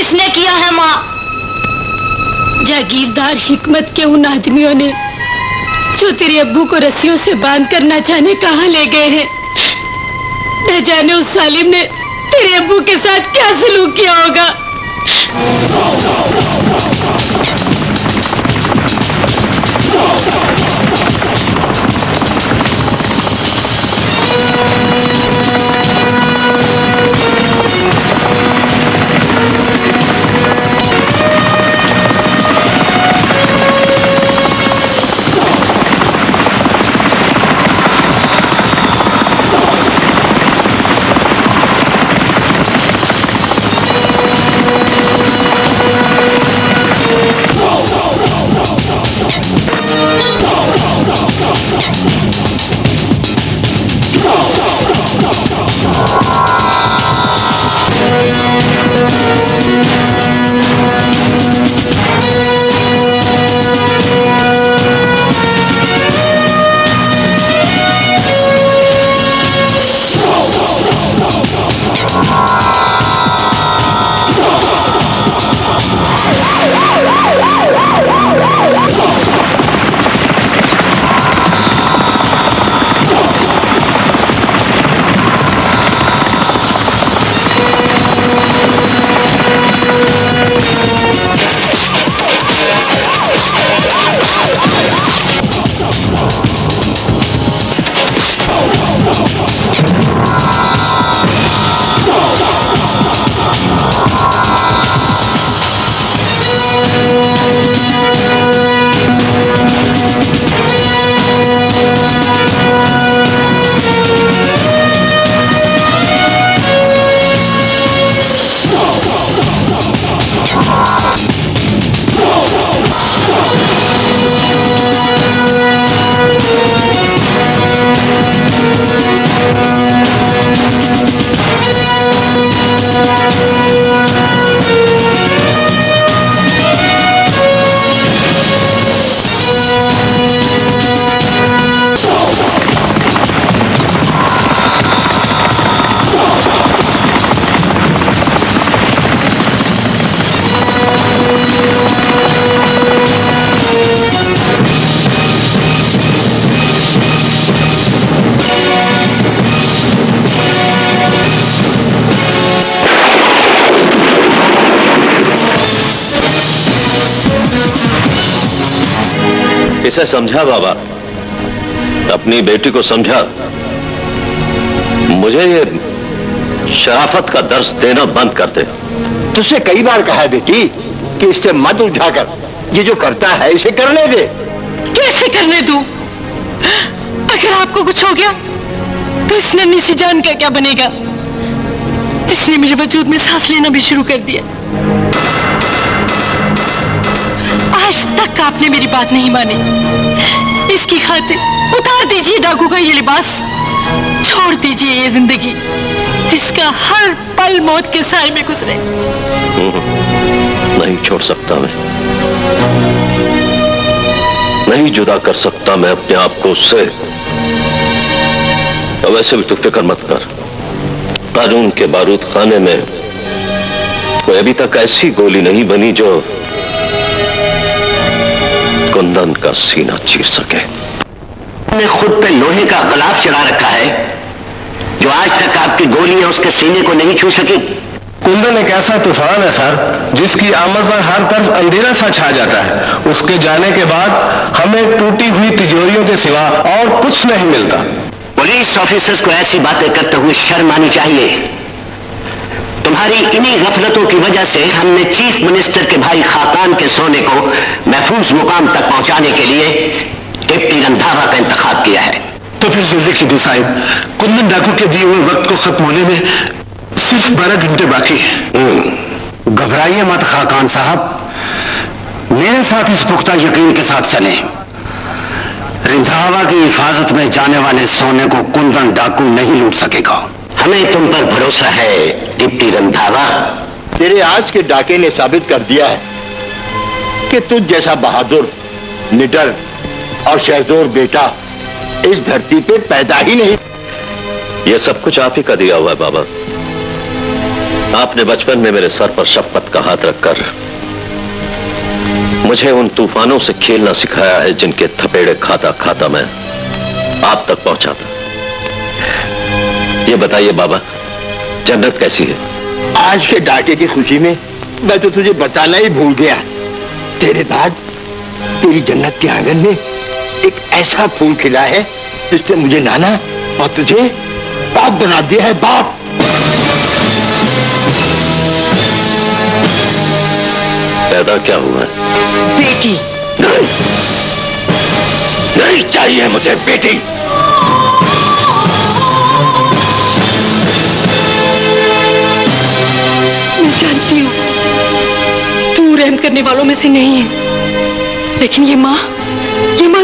किसने किया है माँ? जागीरदार हिकमत के उन आदमियों ने जो तेरे अब्बू को रस्सियों से बांध कर न जाने कहाँ ले गए हैं। न जाने उस सालिम ने तेरे अब्बू के साथ क्या सलूक किया होगा। इसे समझा बाबा, अपनी बेटी को समझा। मुझे ये शराफत का दर्स देना बंद कर दे। तुझसे कई बार कहा है बेटी कि इससे मत उलझाकर, ये जो करता है इसे करने दे। कैसे करने दूं? अगर आपको कुछ हो गया तो इस नन्ही सी जान का क्या बनेगा, जिसने मेरे वजूद में सांस लेना भी शुरू कर दिया। आज तक आपने मेरी बात नहीं मानी। इसकी खातिर उतार दीजिए डाकू का ये लिबास, छोड़ दीजिए ये जिंदगी जिसका हर पल मौत के साए में गुजरे। नहीं छोड़ सकता मैं, नहीं जुदा कर सकता मैं अपने आप को उससे। तो वैसे भी तू फिक्र मत कर, कानून के बारूद खाने में कोई अभी तक ऐसी गोली नहीं बनी जो कुंदन का सीना चीर सके। ने खुद पे लोहे का गलाफ चढ़ा रखा है जो आज तक आपकी गोलियां उसके सीने को नहीं छू सकी। कुंदन एक ऐसा तूफान है सर, जिसकी आमद पर हर तरफ अंधेरा सा छा जाता है। उसके जाने के बाद हमें टूटी हुई तिजोरियों के सिवा और कुछ नहीं मिलता। पुलिस ऑफिसर्स को ऐसी बातें करते हुए शर्म आनी चाहिए। तुम्हारी इन्हीं गफलतों की वजह से हमने चीफ मिनिस्टर के भाई खाकान के सोने को महफूज मुकाम तक पहुंचाने के लिए डिप्टी रंधावा का इंतखाब किया है। तो फिर जल्दी कीजिए साहब, कुंदन डाकू के दिए हुए वक्त को खत्म होने में सिर्फ 12 घंटे बाकी है। घबराइए मत खाकान साहब, मेरे साथ इस पुख्ता यकीन के साथ चलें। रंधावा की हिफाजत में जाने वाले सोने को कुंदन डाकू नहीं लूट सकेगा। हमें तुम पर भरोसा है डिप्टी रंधावा। तेरे आज के डाके ने साबित कर दिया है कि तुझ जैसा बहादुर, निडर और शहजोर बेटा इस धरती पे पैदा ही नहीं। ये सब कुछ आप ही का दिया हुआ है बाबा। आपने बचपन में मेरे सर पर शपथ का हाथ रखकर मुझे उन तूफानों से खेलना सिखाया है जिनके थपेड़े खाता खाता मैं आप तक पहुंचा था। ये बताइए बाबा, जन्नत कैसी है? आज के डाके की खुशी में मैं तो तुझे बताना ही भूल गया। तेरे बाद तेरी जन्नत के आंगन में एक ऐसा फूल खिला है जिसने मुझे नाना और तुझे बाप बना दिया है, बाप। पैदा क्या हुआ है? बेटी। नहीं, नहीं चाहिए मुझे बेटी। मैं जानती हूँ तू रहम करने वालों में से नहीं है, लेकिन ये माँ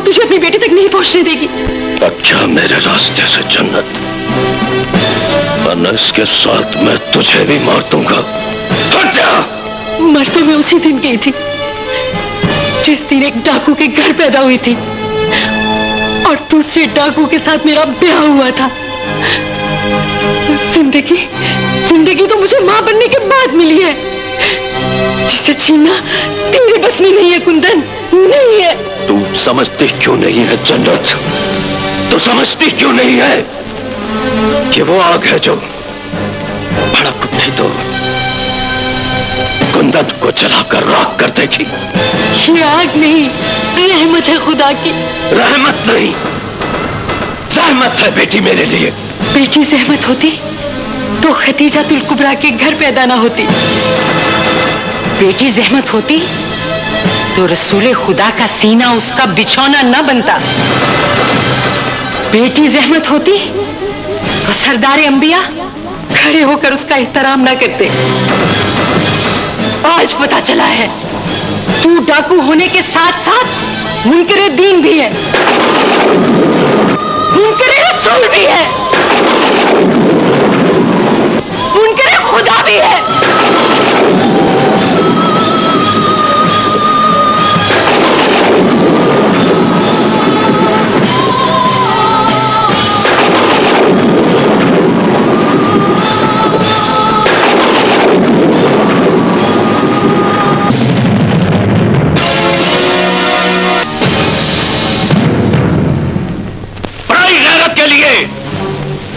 तुझे अपनी बेटी तक नहीं पहुँचने देगी। अच्छा, मेरे रास्ते से जन्नत, वरना इसके साथ मैं तुझे भी मार दूंगा। हट जा। मर तो मैं उसी दिन गई थी जिस दिन एक डाकू के घर पैदा हुई थी और दूसरे डाकू के साथ मेरा ब्याह हुआ था। जिंदगी तो मुझे मां बनने के बाद मिली है, जिसे छीनना तेरे बस में नहीं है कुंदन, नहीं है। तू समझती क्यों नहीं है जन्नत? तू समझती क्यों नहीं है कि वो आग है जो भड़क उठी तो कुंदन को जलाकर राख कर देगी। ये आग नहीं, रहमत है खुदा की। रहमत नहीं, जहमत है बेटी मेरे लिए। बेटी जहमत होती तो खतीजातुल कुबरा के घर पैदा ना होती। बेटी जहमत होती तो रसूले खुदा का सीना उसका बिछौना ना बनता। बेटी जहमत होती तो सरदारे अंबिया खड़े होकर उसका एहतराम ना करते। आज पता चला है तू डाकू होने के साथ साथ मुनकरे दीन भी है, मुनकरे रसूल भी है, मुनकरे खुदा भी है।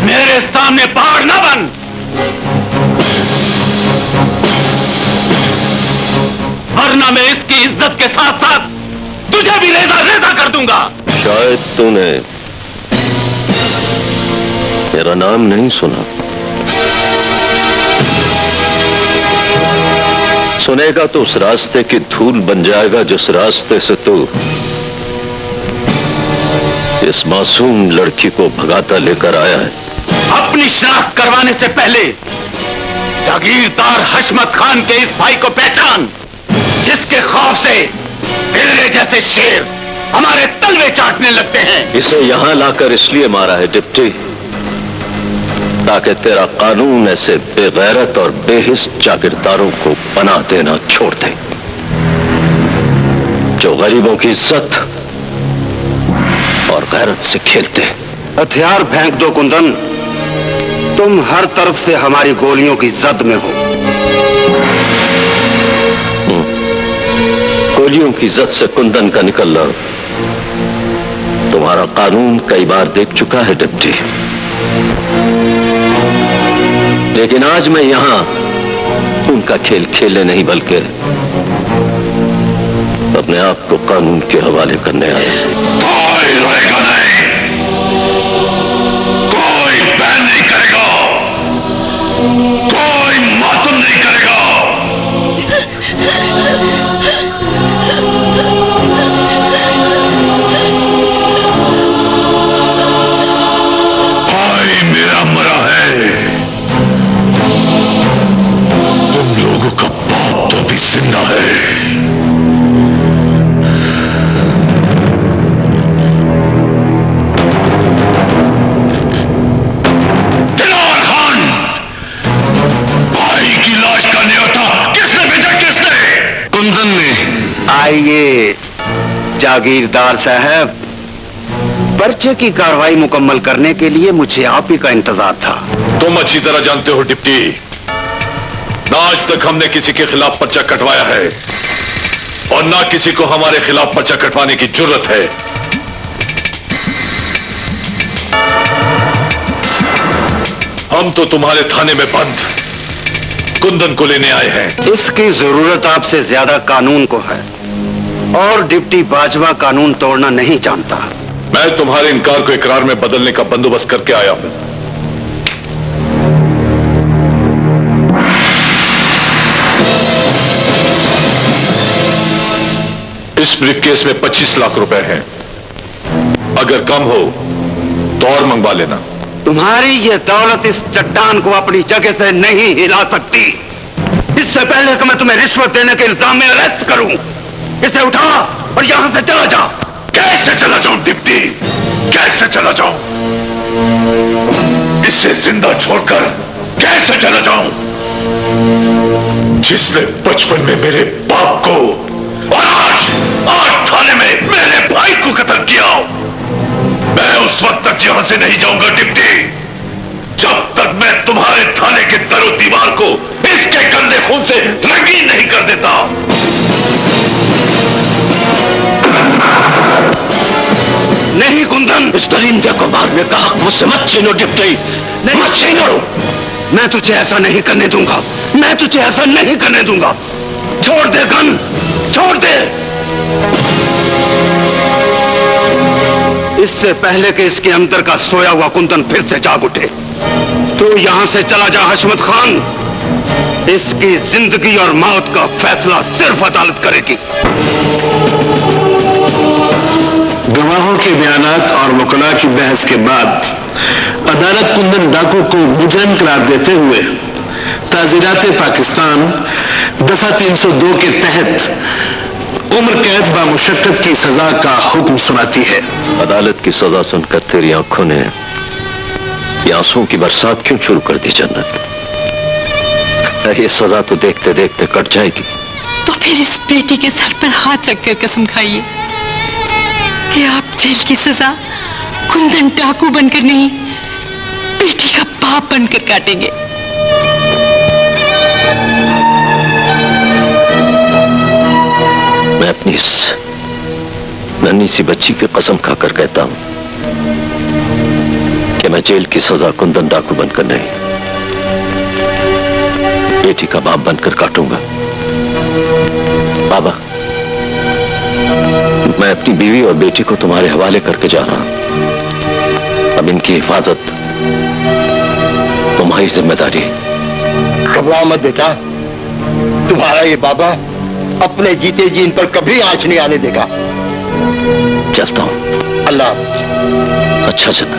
मेरे सामने पहाड़ ना बन। वरना मैं इसकी इज्जत के साथ साथ तुझे भी रेजा रेजा कर दूंगा। शायद तूने मेरा नाम नहीं सुना। सुनेगा तो उस रास्ते की धूल बन जाएगा जिस रास्ते से तू इस मासूम लड़की को भगाता लेकर आया है। अपनी शनाख्त करवाने से पहले जागीरदार हशमत खान के इस भाई को पहचान, जिसके खौफ से तेरे जैसे शेर हमारे तलवे चाटने लगते हैं। इसे यहां लाकर इसलिए मारा है डिप्टी, ताकि तेरा कानून ऐसे बेगैरत और बेहिस जागीरदारों को बना देना छोड़ दे, जो गरीबों की इज्जत और गैरत से खेलते। हथियार फेंक दो कुंदन, तुम हर तरफ से हमारी गोलियों की जद में हो। गोलियों की जद से कुंदन का निकलना तुम्हारा कानून कई बार देख चुका है डिप्टी, लेकिन आज मैं यहां उनका खेल खेलने नहीं बल्कि अपने आप को कानून के हवाले करने आया। कोई रोएगा नहीं, कोई बैन नहीं करेगा, कोई मातम नहीं करेगा। भाई मेरा मरा है, तुम लोगों का बाप तो भी जिंदा है। आइए जागीरदार साहब, पर्चे की कार्रवाई मुकम्मल करने के लिए मुझे आप ही का इंतजार था। तुम अच्छी तरह जानते हो डिप्टी, ना आज तक हमने किसी के खिलाफ पर्चा कटवाया है और ना किसी को हमारे खिलाफ पर्चा कटवाने की जरूरत है। हम तो तुम्हारे थाने में बंद कुंदन को लेने आए हैं। इसकी जरूरत आपसे ज्यादा कानून को है और डिप्टी बाजवा कानून तोड़ना नहीं जानता। मैं तुम्हारे इनकार को इकरार में बदलने का बंदोबस्त करके आया हूं। इस ब्रीफकेस में 25 लाख रुपए हैं। अगर कम हो तो और मंगवा लेना। तुम्हारी ये दौलत इस चट्टान को अपनी जगह से नहीं हिला सकती। इससे पहले कि मैं तुम्हें रिश्वत देने के इल्जाम में अरेस्ट करूं, इसे उठा और यहां से चला जा। कैसे चला जाऊं डिप्टी, कैसे चला जाऊं? इसे जिंदा छोड़कर कैसे चला जाऊं? जिसने बचपन में मेरे बाप को और आज थाने में मेरे भाई को कत्ल किया, मैं उस वक्त तक यहां से नहीं जाऊंगा डिप्टी, जब तक मैं तुम्हारे थाने के दरो दीवार को इसके गंदे खून से रंगीन नहीं कर देता। नहीं कुंदन, इस दरिंदे को मारने का हक मुझसे मत छीनो डिप्टी, मत छीनो। मैं तुझे ऐसा नहीं करने दूंगा, मैं तुझे ऐसा नहीं करने दूंगा। छोड़ दे गन, छोड़ दे। इससे पहले कि इसके अंदर का सोया हुआ कुंदन फिर से जाग उठे, तो यहां से चला जा हशमत खान। इसकी जिंदगी और मौत का फैसला सिर्फ अदालत करेगी। गवाहों के बयानात और वकला की बहस के बाद अदालत कुंदन डाकू को मुजरिम करार देते हुए ताज़ीरात पाकिस्तान दफा 302 के तहत उम्र कैद बामुशक्कत की सजा का हुक्म सुनाती है। अदालत की सजा सुनकर तेरी आंखों ने आंसुओं की बरसात क्यों शुरू कर दी जन्नत? ये सजा तो देखते देखते कट जाएगी। तो फिर इस बेटी के सर पर हाथ रखकर कसम खाइए कि आप जेल की सजा कुंदन डाकू बनकर नहीं, बेटी का बाप बनकर काटेंगे। मैं अपनी इस नन्ही सी बच्ची की कसम खाकर कहता हूं कि मैं जेल की सजा कुंदन डाकू बनकर नहीं, बेटी का बाप बनकर काटूंगा। बाबा, मैं अपनी बीवी और बेटी को तुम्हारे हवाले करके जा रहा हूं। अब इनकी हिफाजत तुम्हारी जिम्मेदारी। घबराओ मत बेटा, तुम्हारा ये बाबा अपने जीते जी इन पर कभी आंच नहीं आने देगा। चलता हूं। अल्लाह हाफ़िज़। अच्छा चला।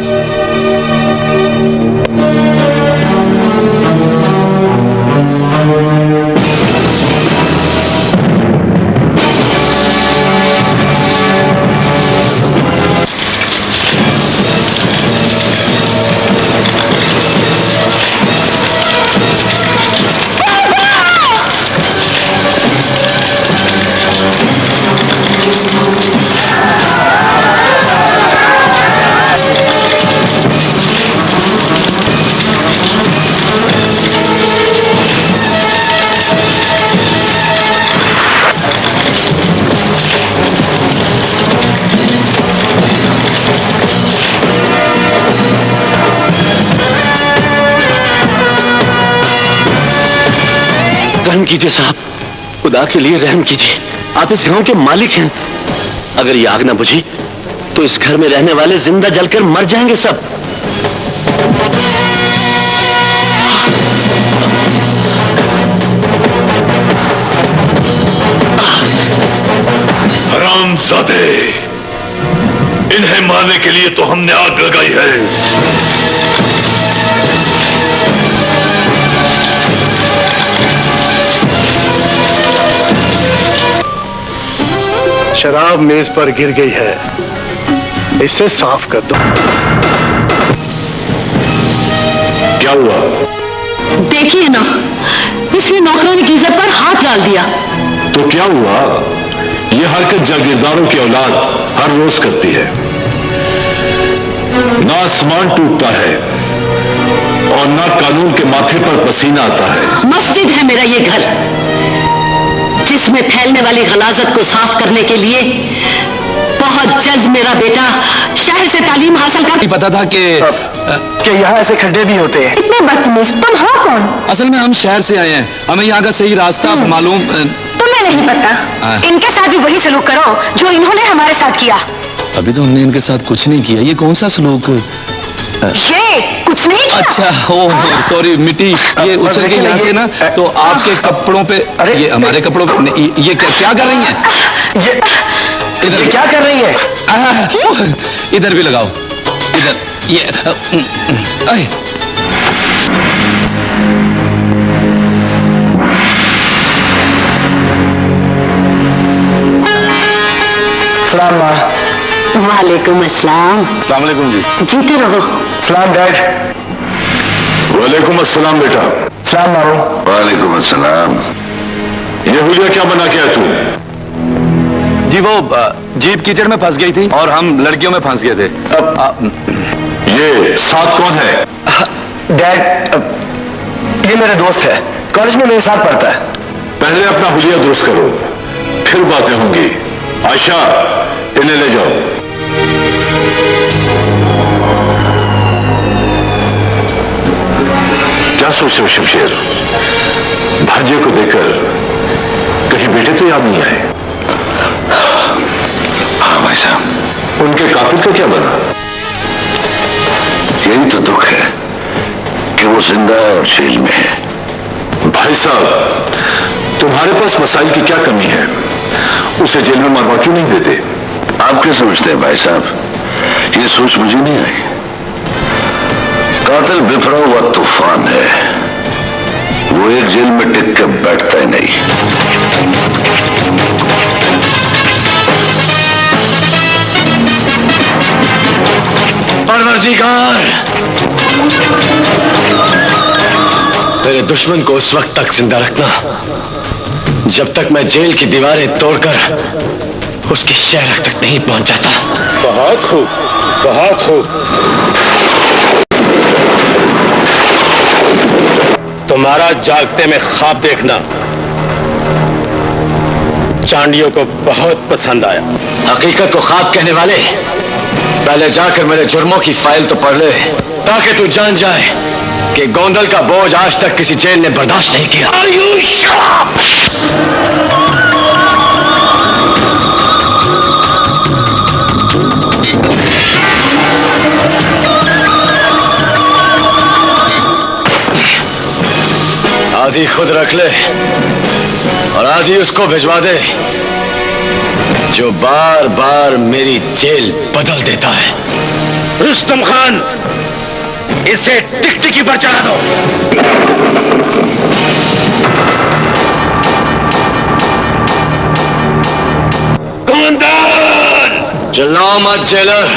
रहम कीजिए साहब, खुदा के लिए रहम कीजिए। आप इस गांव के मालिक हैं। अगर ये आग ना बुझी तो इस घर में रहने वाले जिंदा जलकर मर जाएंगे सब। हरामजादे, इन्हें मारने के लिए तो हमने आग लगाई है। शराब मेज पर गिर गई है, इसे साफ कर दो। क्या हुआ? देखिए ना, इसने नौकरानी की इज्जत पर हाथ डाल दिया। तो क्या हुआ? ये हरकत जागीरदारों की औलाद हर रोज करती है। ना आसमान टूटता है और ना कानून के माथे पर पसीना आता है। मस्जिद है मेरा ये घर, जिसमें फैलने वाली गलाजत को साफ करने के लिए बहुत जल्द मेरा बेटा शहर से तालीम हासिल कर। पता था कि यहाँ ऐसे खड्डे भी होते हैं। इतने बदतमीज, तुम हो कौन? असल में हम शहर से आए हैं, हमें यहाँ का सही रास्ता मालूम। तुम्हें नहीं पता, इनके साथ भी वही सलूक करो जो इन्होंने हमारे साथ किया। अभी तो हमने इनके साथ कुछ नहीं किया, ये कौन सा सलूक? ये कुछ नहीं किया। अच्छा, ओह सॉरी, मिट्टी ये उछल के यहाँ से ना, तो आपके कपड़ों पे, ये हमारे कपड़ों पे, ये क्या कर रही हैं? इधर क्या कर रही है? इधर भी लगाओ, इधर ये सलाम माँ। वालेकुम अस्सलाम। अस्सलाम वालेकुम जी। जीते रहो। सलाम डैड। वालेकुम अस्सलाम बेटा। सलाम मामू। वालेकुम अस्सलाम। ये हुलिया क्या बना के आया तू? जी वो जीप कीचड़ में फंस गई थी और हम लड़कियों में फंस गए थे। ये साथ कौन है? डैड, ये मेरा दोस्त है, कॉलेज में मेरे साथ पढ़ता है। पहले अपना हुलिया दुरुस्त करो, फिर बातें होंगी। आयशा, इन्हें ले जाओ। क्या सोच रहे हो शमशेर? भांजे को देखकर कहीं बेटे तो याद नहीं आए? हाँ भाई साहब। उनके कातिल का क्या बना? यही तो दुख है कि वो जिंदा है और जेल में है। भाई साहब, तुम्हारे पास वसाइल की क्या कमी है? उसे जेल में मरवा क्यों नहीं देते? आप क्या समझते हैं भाई साहब? ये सोच मुझे नहीं आई। कातिल बिफरा हुआ तूफान है, वो एक जेल में टिक के बैठता ही नहीं। परवरदिगार, मेरे दुश्मन को उस वक्त तक जिंदा रखना जब तक मैं जेल की दीवारें तोड़कर उसकी शहर तक नहीं पहुंच जाता। बहुत खूब, बहुत खूब। तुम्हारा जागते में ख्वाब देखना चांडियों को बहुत पसंद आया। हकीकत को ख्वाब कहने वाले पहले जाकर मेरे जुर्मों की फाइल तो पढ़ ले, ताकि तू जान जाए कि गोंदल का बोझ आज तक किसी जेल ने बर्दाश्त नहीं किया। आधी खुद रख ले और आधी उसको भिजवा दे जो बार बार मेरी जेल बदल देता है। रुस्तम खान, इसे टिकटिकी पर चढ़ा दो। गोंदल! चिल्लाओ मत जेलर।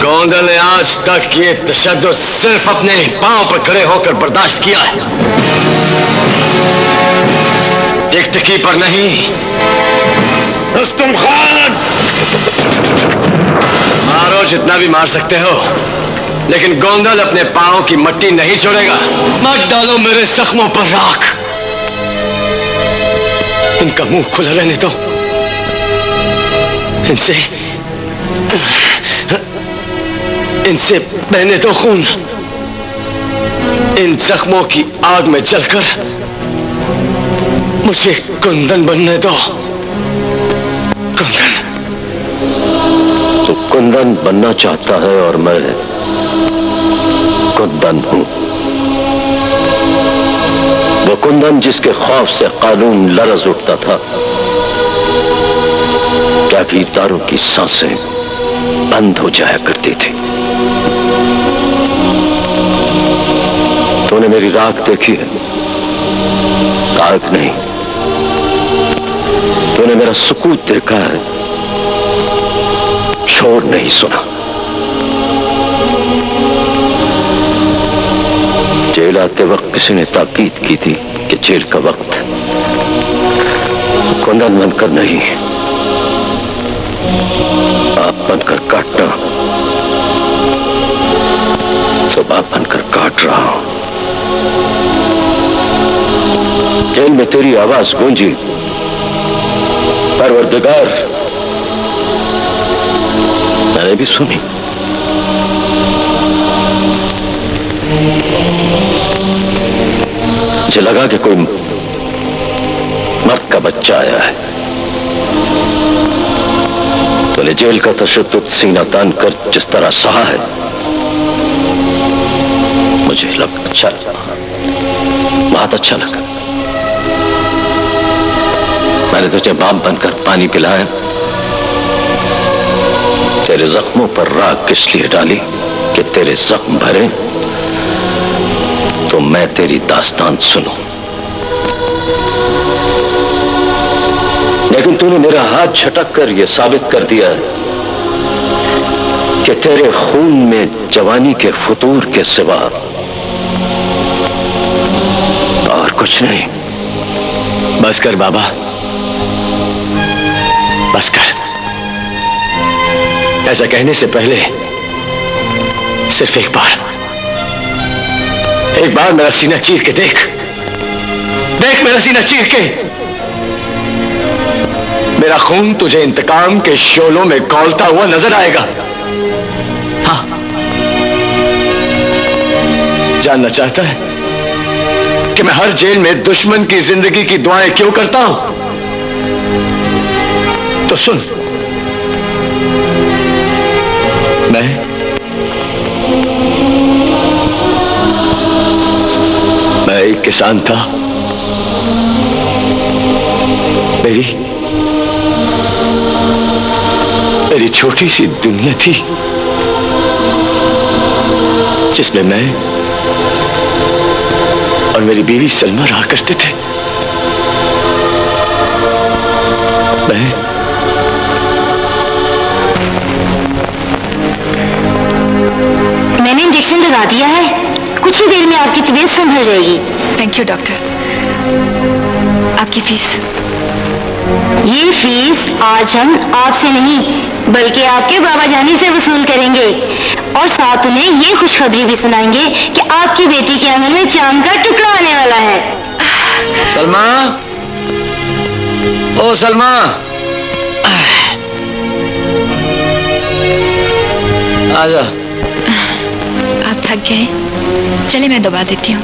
गोंदल ने आज तक ये तशद्दुद सिर्फ अपने पांव पर खड़े होकर बर्दाश्त किया है, टिकटिकी पर नहीं। रुस्तम खान! मारो जितना भी मार सकते हो, लेकिन गोंदल अपने पांव की मट्टी नहीं छोड़ेगा। मत डालो मेरे जख्मों पर राख। इनका मुंह खुला रहने दो, इनसे बहने दो खून। इन जख्मों की आग में जलकर मुझे कुंदन बनने दो। कुंदन। तो कुंदन बनना चाहता है और मैं कुंदन हूं। वो कुंदन जिसके खौफ से कानून लरज उठता था, जागीरदारों की सांसें बंद हो जाया करती थी। तूने मेरी राख देखी है, आग नहीं। तूने मेरा सुकूत देखा है, शोर नहीं सुना। जेल आते वक्त किसी ने ताकीद की थी कि जेल का वक्त कुंदन बनकर नहीं, आप बनकर काटना। सुबह बनकर काट रहा हूं। जेल में तेरी आवाज गूंजी, परवरदिगार, मैंने भी सुनी। मुझे लगा कि कोई मर्द का बच्चा आया है। तूने जेल का तशद्दुद सीना तान कर जिस तरह सहा है, मुझे अच्छा लगा, बहुत अच्छा लगा। मैंने तुझे बाप बनकर पानी पिलाया, तेरे जख्मों पर राख इसलिए डाली कि तेरे जख्म भरे तो मैं तेरी दास्तान सुनूं। लेकिन तूने मेरा हाथ झटक कर यह साबित कर दिया कि तेरे खून में जवानी के फतूर के सिवा और कुछ नहीं। बस कर बाबा, बस कर। ऐसा कहने से पहले सिर्फ एक बार मेरा सीना चीर के देख मेरा सीना चीर के। मेरा खून तुझे इंतकाम के शोलों में खौलता हुआ नजर आएगा। हाँ, जानना चाहता है कि मैं हर जेल में दुश्मन की जिंदगी की दुआएं क्यों करता हूं? तो सुन, मैं एक किसान था। मेरी छोटी सी दुनिया थी जिसमें मैं और मेरी बीवी सलमा रहा करते थे। मैंने इंजेक्शन लगा दिया है, कुछ ही देर में आपकी तबीयत संभल जाएगी। Thank you doctor. आपकी फीस? ये फीस आज हम आपसे नहीं बल्कि आपके बाबा जानी से वसूल करेंगे और साथ उन्हें ये खुशखबरी भी सुनाएंगे कि आपकी बेटी के आंगन में चांद का टुकड़ा आने वाला है। सलमा, ओ सलमा, आजा। आप थक गए, चलिए मैं दबा देती हूँ।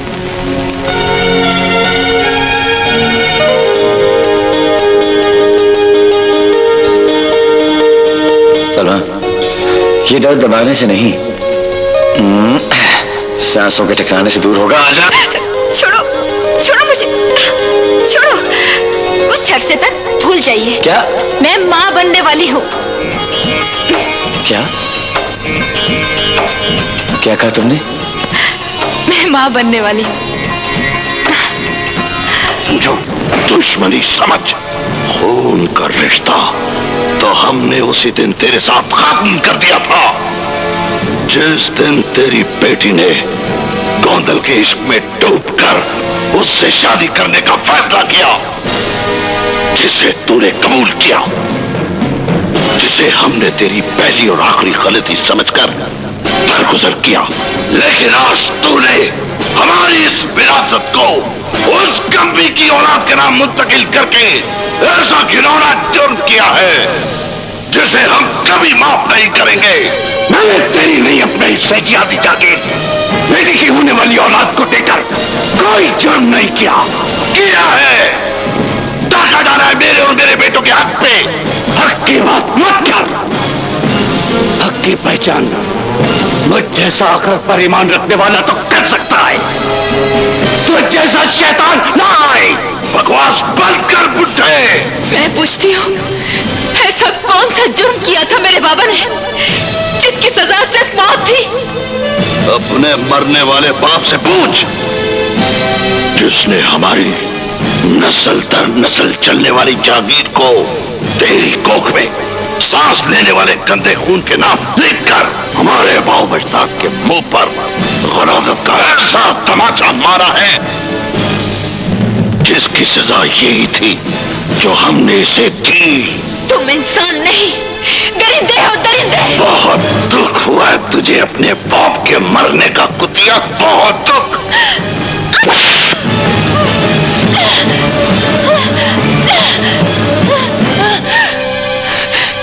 सलमा, ये दर्द दबाने से नहीं, सांसों के ठिकाने से दूर होगा। आजा। छोड़ो, छोड़ो मुझे, छोड़ो। कुछ अरसे तक भूल जाइए। क्या? मैं माँ बनने वाली हूँ। क्या? क्या कहा तुमने? मैं माँ बनने वाली हूँ। जो दुश्मनी समझ खून का रिश्ता तो हमने उसी दिन तेरे साथ खत्म कर दिया था, जिस दिन तेरी बेटी ने गोंदल के इश्क में डूबकर उससे शादी करने का फैसला किया, जिसे तूने कबूल किया, जिसे हमने तेरी पहली और आखिरी गलती समझकर दरगुजर किया। लेकिन आज तूने हमारी इस विरासत को उस कमी की औलाद के नाम मुंतकिल करके ऐसा घिनौना जुर्म किया है जिसे हम कभी माफ नहीं करेंगे। मैंने तेरी नहीं अपने हिस्से की आधी जागीर बेटी की होने वाली औलाद को देकर कोई जुर्म नहीं किया है। डाका डाला है मेरे और मेरे बेटों के हक पे। हक की बात मत कर, हक की पहचान मुझ जैसा आखिरत पर ईमान रखने वाला तो कर सकता है, तो जैसा शैतान ना आए। बकवास बंद कर बुढ़े। मैं पूछती हूँ, ऐसा कौन सा जुर्म किया था मेरे बाबा ने जिसकी सजा सिर्फ मौत थी? अपने मरने वाले बाप से पूछ, जिसने हमारी नस्ल दर नस्ल चलने वाली जागीर को तेरी कोख में सांस लेने वाले गंदे खून के नाम लिखकर हमारे बाव बजदाद के मुंह पर गलाजत का ऐसा तमाचा मारा है जिसकी सजा यही थी जो हमने इसे दी। तुम इंसान नहीं, दरिंदे हो, दरिंदे। बहुत दुख हुआ है तुझे अपने बाप के मरने का कुतिया, बहुत दुख।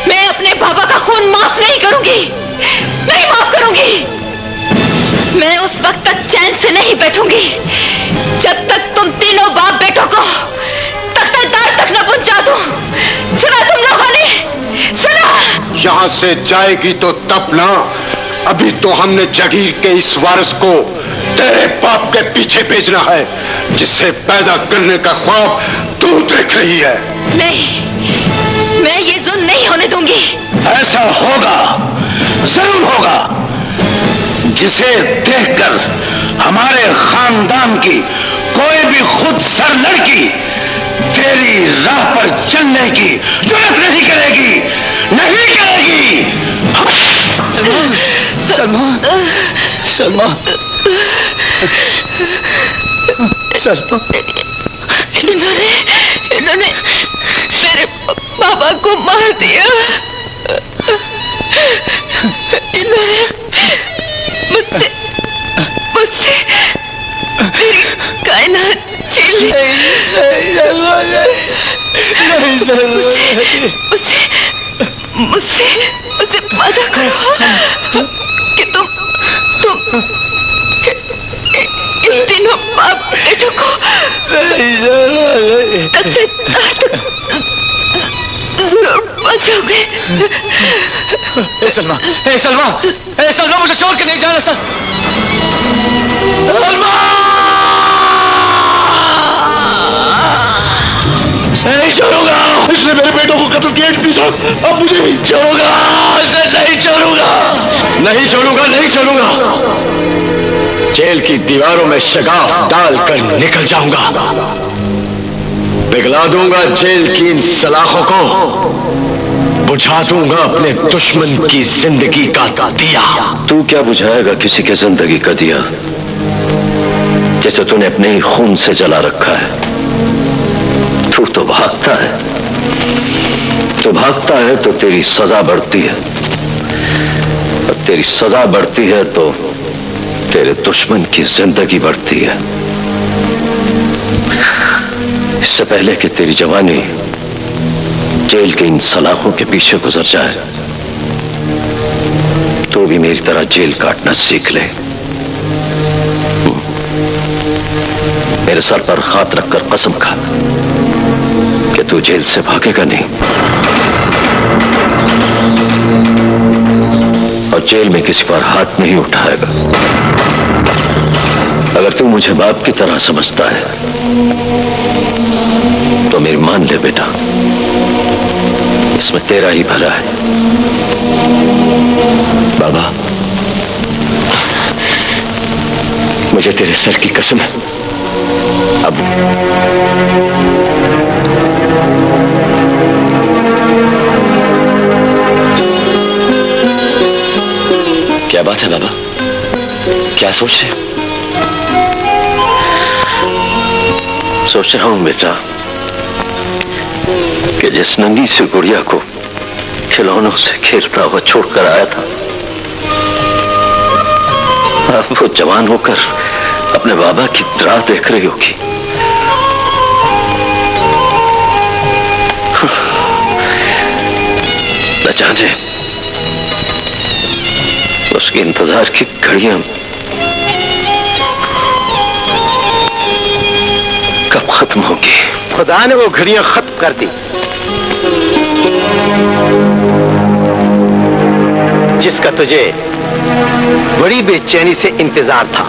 मैं अपने बाबा का खून माफ नहीं करूंगी, नहीं माफ करूंगी। मैं उस वक्त तक चैन से नहीं बैठूंगी जब तक तुम तीनों बाप बेटों को तख्तेदार तक न पहुंचा दूं। सुना तुम लोगों ने, सुना? यहाँ से जाएगी तो तब ना, अभी तो हमने जागीर के इस वारिस को तेरे बाप के पीछे भेजना है, जिसे पैदा करने का ख्वाब तू देख रही है। नहीं, मैं ये जुल्म नहीं होने दूंगी। ऐसा होगा, जरूर होगा, जिसे देखकर हमारे खानदान की कोई भी खुद सर लड़की तेरी राह पर चलने की जुर्रत नहीं करेगी, नहीं करेगी। सलमा, सलमा, सलमा, इन्होंने मेरे बाबा को मार दिया। इन्होंने मुझसे मेरी कायनात छीन ली। मुझसे वादा करो कि तुम इन तीनों बाप बेटों को जरूर बचाओगे। सलमा, सलमा, सलमा, मुझे छोड़ के नहीं जाना सर। सलमा! नहीं छोड़ूंगा। इसने मेरे बेटों को कत्ल किया, अब मुझे भी छोड़ूंगा, इसे नहीं छोड़ूंगा, नहीं छोड़ूंगा, नहीं छोड़ूंगा। जेल की दीवारों में शगाफ डालकर निकल जाऊंगा, पिघला दूंगा जेल की इन सलाखों को, बुझा दूंगा अपने दुश्मन की जिंदगी का दिया। तू क्या बुझाएगा किसी के जिंदगी का दिया जैसे तूने अपने ही खून से जला रखा है? तू तो भागता है, तो भागता है तो तेरी सजा बढ़ती है, और तेरी सजा बढ़ती है तो तेरे दुश्मन की जिंदगी बढ़ती है। इससे पहले कि तेरी जवानी जेल के इन सलाखों के पीछे गुजर जाए, तो भी मेरी तरह जेल काटना सीख ले। मेरे सर पर हाथ रखकर कसम खा कि तू जेल से भागेगा नहीं, और जेल में किसी पर हाथ नहीं उठाएगा। अगर तू मुझे बाप की तरह समझता है तो मेरी मान ले बेटा, इसमें तेरा ही भला है। बाबा, मुझे तेरे सर की कसम है, अब क्या बात है बाबा, क्या सोच रहे? सोच रहा हूं बेटा कि जिस नन्ही सी गुड़िया को खिलौनों से खेलता हुआ छोड़कर आया था, अब वो जवान होकर अपने बाबा की राह देख रही होगी। न जाने उसके इंतजार की घड़ियां कब खत्म होगी। खुदा ने वो घड़ियां खत्म कर दी जिसका तुझे बड़ी बेचैनी से इंतजार था।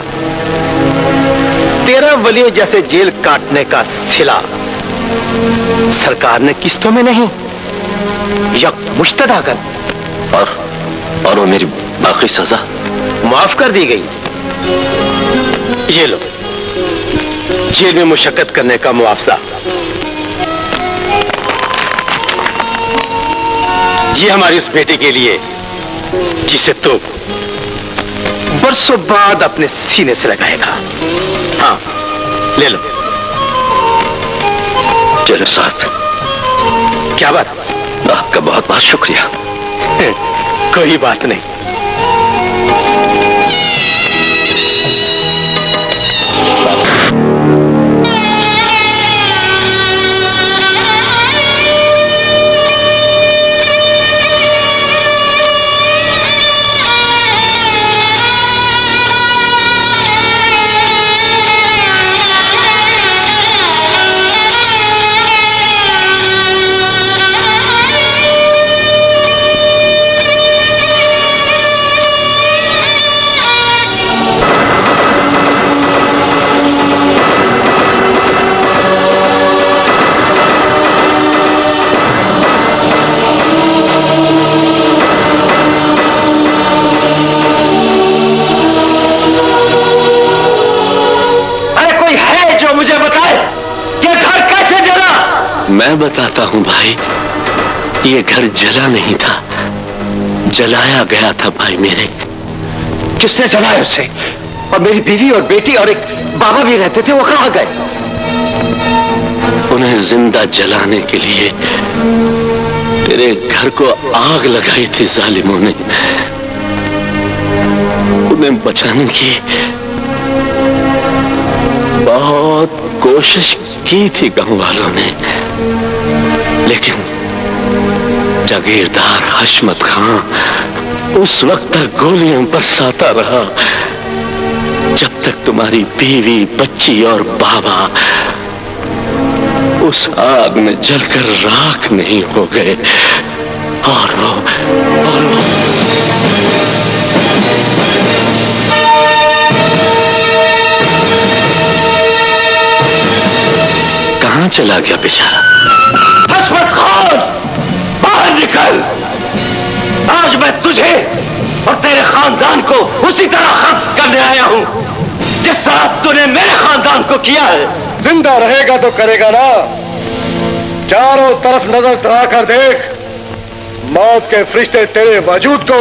13 वलियों जैसे जेल काटने का सिला सरकार ने किस्तों में नहीं, यकमुश्त कर, और वो मेरी बाकी सजा माफ कर दी गई। ये लो, जेल में मुशक्कत करने का मुआवजा। ये हमारी उस बेटी के लिए जिसे तू बरसों बाद अपने सीने से लगाएगा। हाँ, ले लो। चलो साहब। क्या बात? आपका बहुत बहुत शुक्रिया। कोई बात नहीं। मैं बताता हूं भाई, ये घर जला नहीं था, जलाया गया था भाई मेरे। किसने जलाया उसे? और मेरी बीवी और बेटी और एक बाबा भी रहते थे, वो कहां गए? उन्हें जिंदा जलाने के लिए तेरे घर को आग लगाई थी जालिमों ने। उन्हें बचाने की बहुत कोशिश की थी गांव वालों ने, लेकिन जागीरदार हशमत खां उस वक्त तक गोलियां बरसाता रहा जब तक तुम्हारी बीवी, बच्ची और बाबा उस आग में जलकर राख नहीं हो गए। और वो कहां चला गया बेचारा? हशमत खान, बाहर निकल। आज मैं तुझे और तेरे खानदान को उसी तरह खत्म करने आया हूं जिस तरह तूने मेरे खानदान को किया है। जिंदा रहेगा तो करेगा ना। चारों तरफ नजर चढ़ा कर देख, मौत के फरिश्ते तेरे वजूद को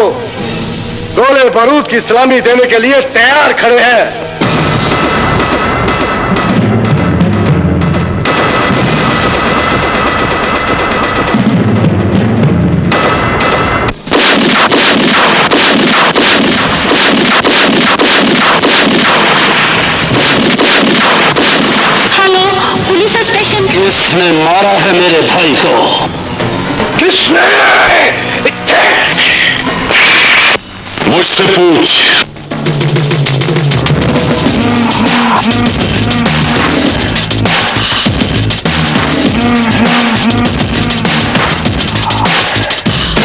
गोले बारूद की सलामी देने के लिए तैयार खड़े हैं। किसने मारा है मेरे भाई को? किसने? मुझसे पूछ।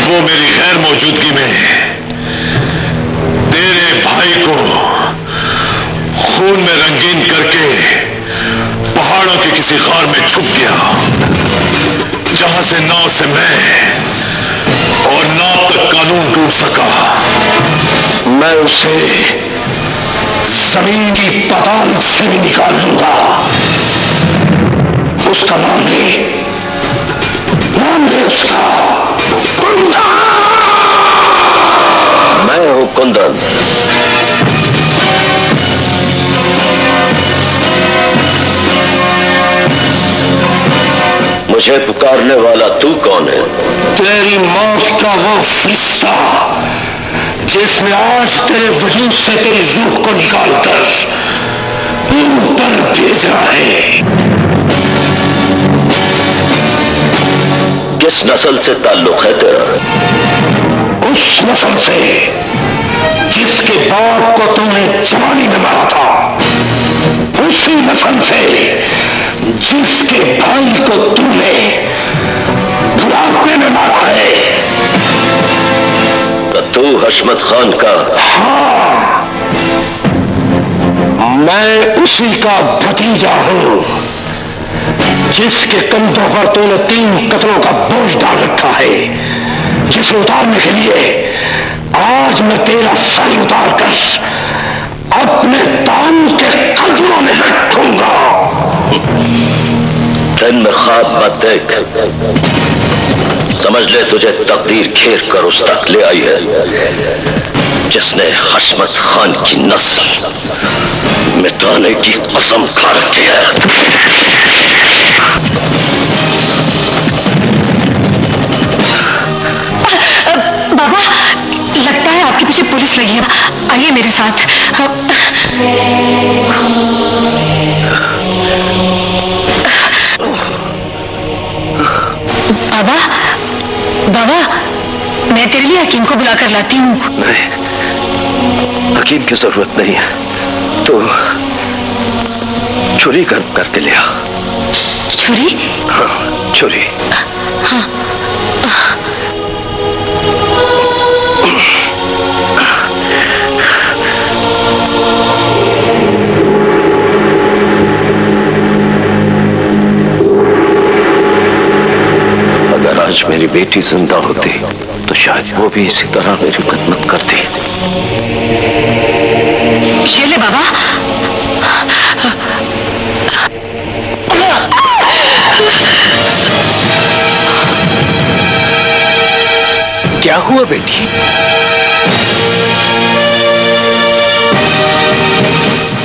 वो मेरी गैर मौजूदगी में तेरे भाई को खून में रंगीन करके पहाड़ों के किसी खार में छुप गया, जहां से ना उसे मैं और ना तक कानून ढूंढ सका। मैं उसे जमीन की पाताल से भी निकाल लूंगा। उसका नाम ले उसका कुंदन। मैं हूं कुंदन। मुझे पुकारने वाला तू कौन है? तेरी मौत का वो फरिश्ता जिसने आज तेरे वजूद से तेरी रूह को निकालकर ऊपर भेजा है। किस नस्ल से ताल्लुक है तेरा? उस नस्ल से जिसके बाप को तुमने जवानी में मारा था, उसी नस्ल से जिसके भाई को तूने बुढ़ापे में मारा है। तो तू हशमत खान का? हाँ, मैं उसी का भतीजा हूं जिसके कंधों पर तूने 3 कत्लों का बोझ डाल रखा है, जिसे उतारने के लिए आज मैं तेरा सर उतार कर अपने तान के कदमों में रखूंगा। दिन में ख्वाब मत देख, समझ ले तुझे तकदीर घेर कर उस तक ले आई है जिसने हशमत खान की नस्ल मिटाने की कसम खा रखी है। प्यास लगी है, आइए मेरे साथ। बाबा, बाबा, मैं तेरे लिए हकीम को बुला कर लाती हूँ। नहीं, हकीम की जरूरत नहीं है। तो छुरी गर्म करके ले आ। छुरी? हाँ, छुरी। हाँ। अगर आज मेरी बेटी जिंदा होती तो शायद वो भी इसी तरह मेरी खिदमत करती। ये ले बाबा। क्या हुआ बेटी?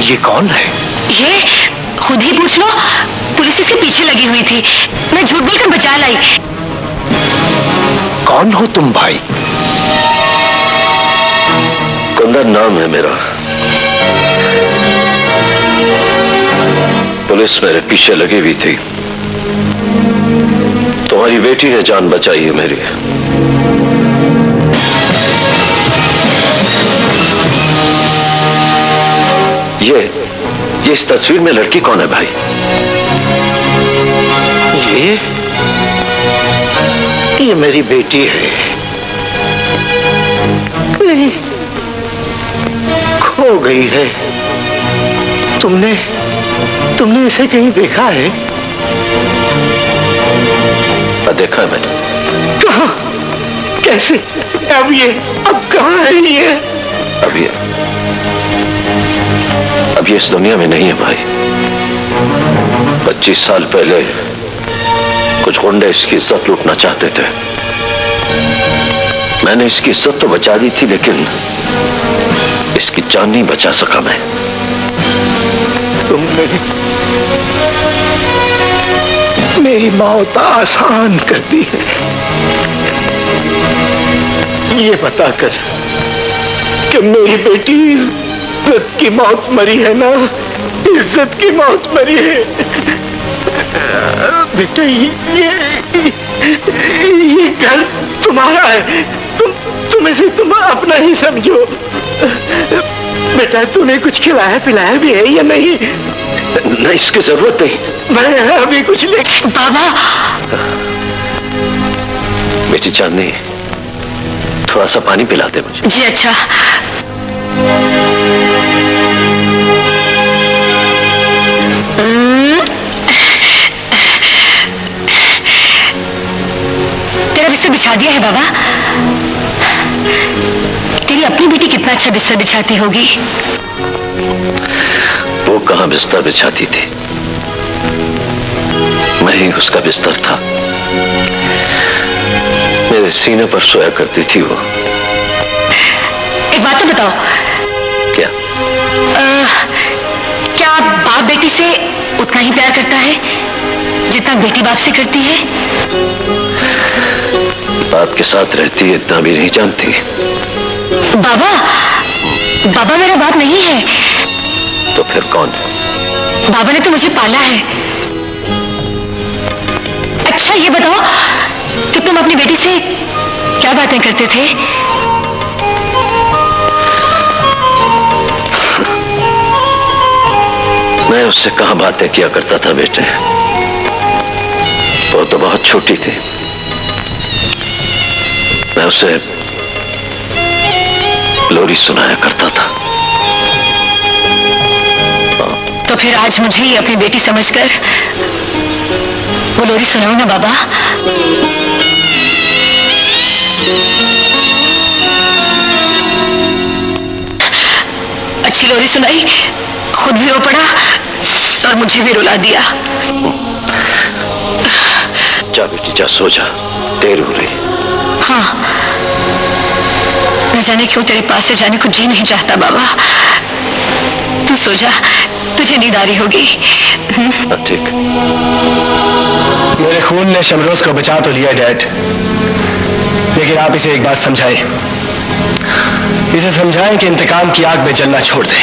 ये कौन है? ये खुद ही पूछ लो, पुलिस इसके पीछे लगी हुई थी, मैं झूठ बोलकर बचा लाई। कौन हो तुम भाई? कुंदन नाम है मेरा। पुलिस मेरे पीछे लगी हुई थी। तुम्हारी बेटी ने जान बचाई है मेरी। ये इस तस्वीर में लड़की कौन है भाई? ये मेरी बेटी है। कहीं खो गई है। तुमने इसे कहीं देखा है? देखा है मैंने। कहाँ? कैसे? अब कहाँ है ये? अब ये इस दुनिया में नहीं है भाई। 25 साल पहले कुछ गुंडे इसकी इज्जत लूटना चाहते थे। मैंने इसकी इज्जत तो बचा दी थी, लेकिन इसकी जान नहीं बचा सका मैं। तुमने मेरी मौत आसान कर दी है। ये बताकर कि मेरी बेटी इज्जत की मौत मरी है ना, इज्जत की मौत मरी है। बेटा, ये घर तुम्हारा है। तुम अपना ही समझो। बेटा, तूने कुछ खिलाया पिलाया भी है या नहीं? नहीं, इसकी जरूरत नहीं। मैं अभी कुछ ले। बाबा। बेटी चांदनी, थोड़ा सा पानी पिला दे मुझे। जी अच्छा। तेरा बिस्तर बिछा दिया है बाबा। तेरी अपनी बेटी कितना अच्छा बिस्तर बिछाती होगी। वो कहाँ बिस्तर बिछाती थी, मैं ही उसका बिस्तर था। मेरे सीने पर सोया करती थी वो। एक बात तो बताओ। क्या? क्या बाप बेटी से उतना ही प्यार करता है जितना बेटी बाप से करती है? बाप के साथ रहती है इतना भी नहीं जानती। बाबा मेरा बाप नहीं है। तो फिर कौन है? बाबा ने तो मुझे पाला है। अच्छा ये बताओ कि तुम अपनी बेटी से क्या बातें करते थे? मैं उससे कहाँ बातें किया करता था बेटे, वो तो बहुत छोटी थी। मैं उसे लोरी सुनाया करता था। तो फिर आज मुझे ही अपनी बेटी समझकर वो लोरी सुनाओ ना बाबा। अच्छी लोरी सुनाई, खुद भी रो पड़ा और मुझे भी रुला दिया। जा बेटी जा, सो जा, देर हो रही। हाँ, न जाने क्यों तेरे पास से जाने को जी नहीं चाहता बाबा। तू सो जा, तुझे नींद आ रही होगी। ठीक। मेरे खून ने शमरोज को बचा तो लिया डैड, लेकिन आप इसे एक बात समझाए। इसे समझाएं कि इंतकाम की आग में जलना छोड़ दे।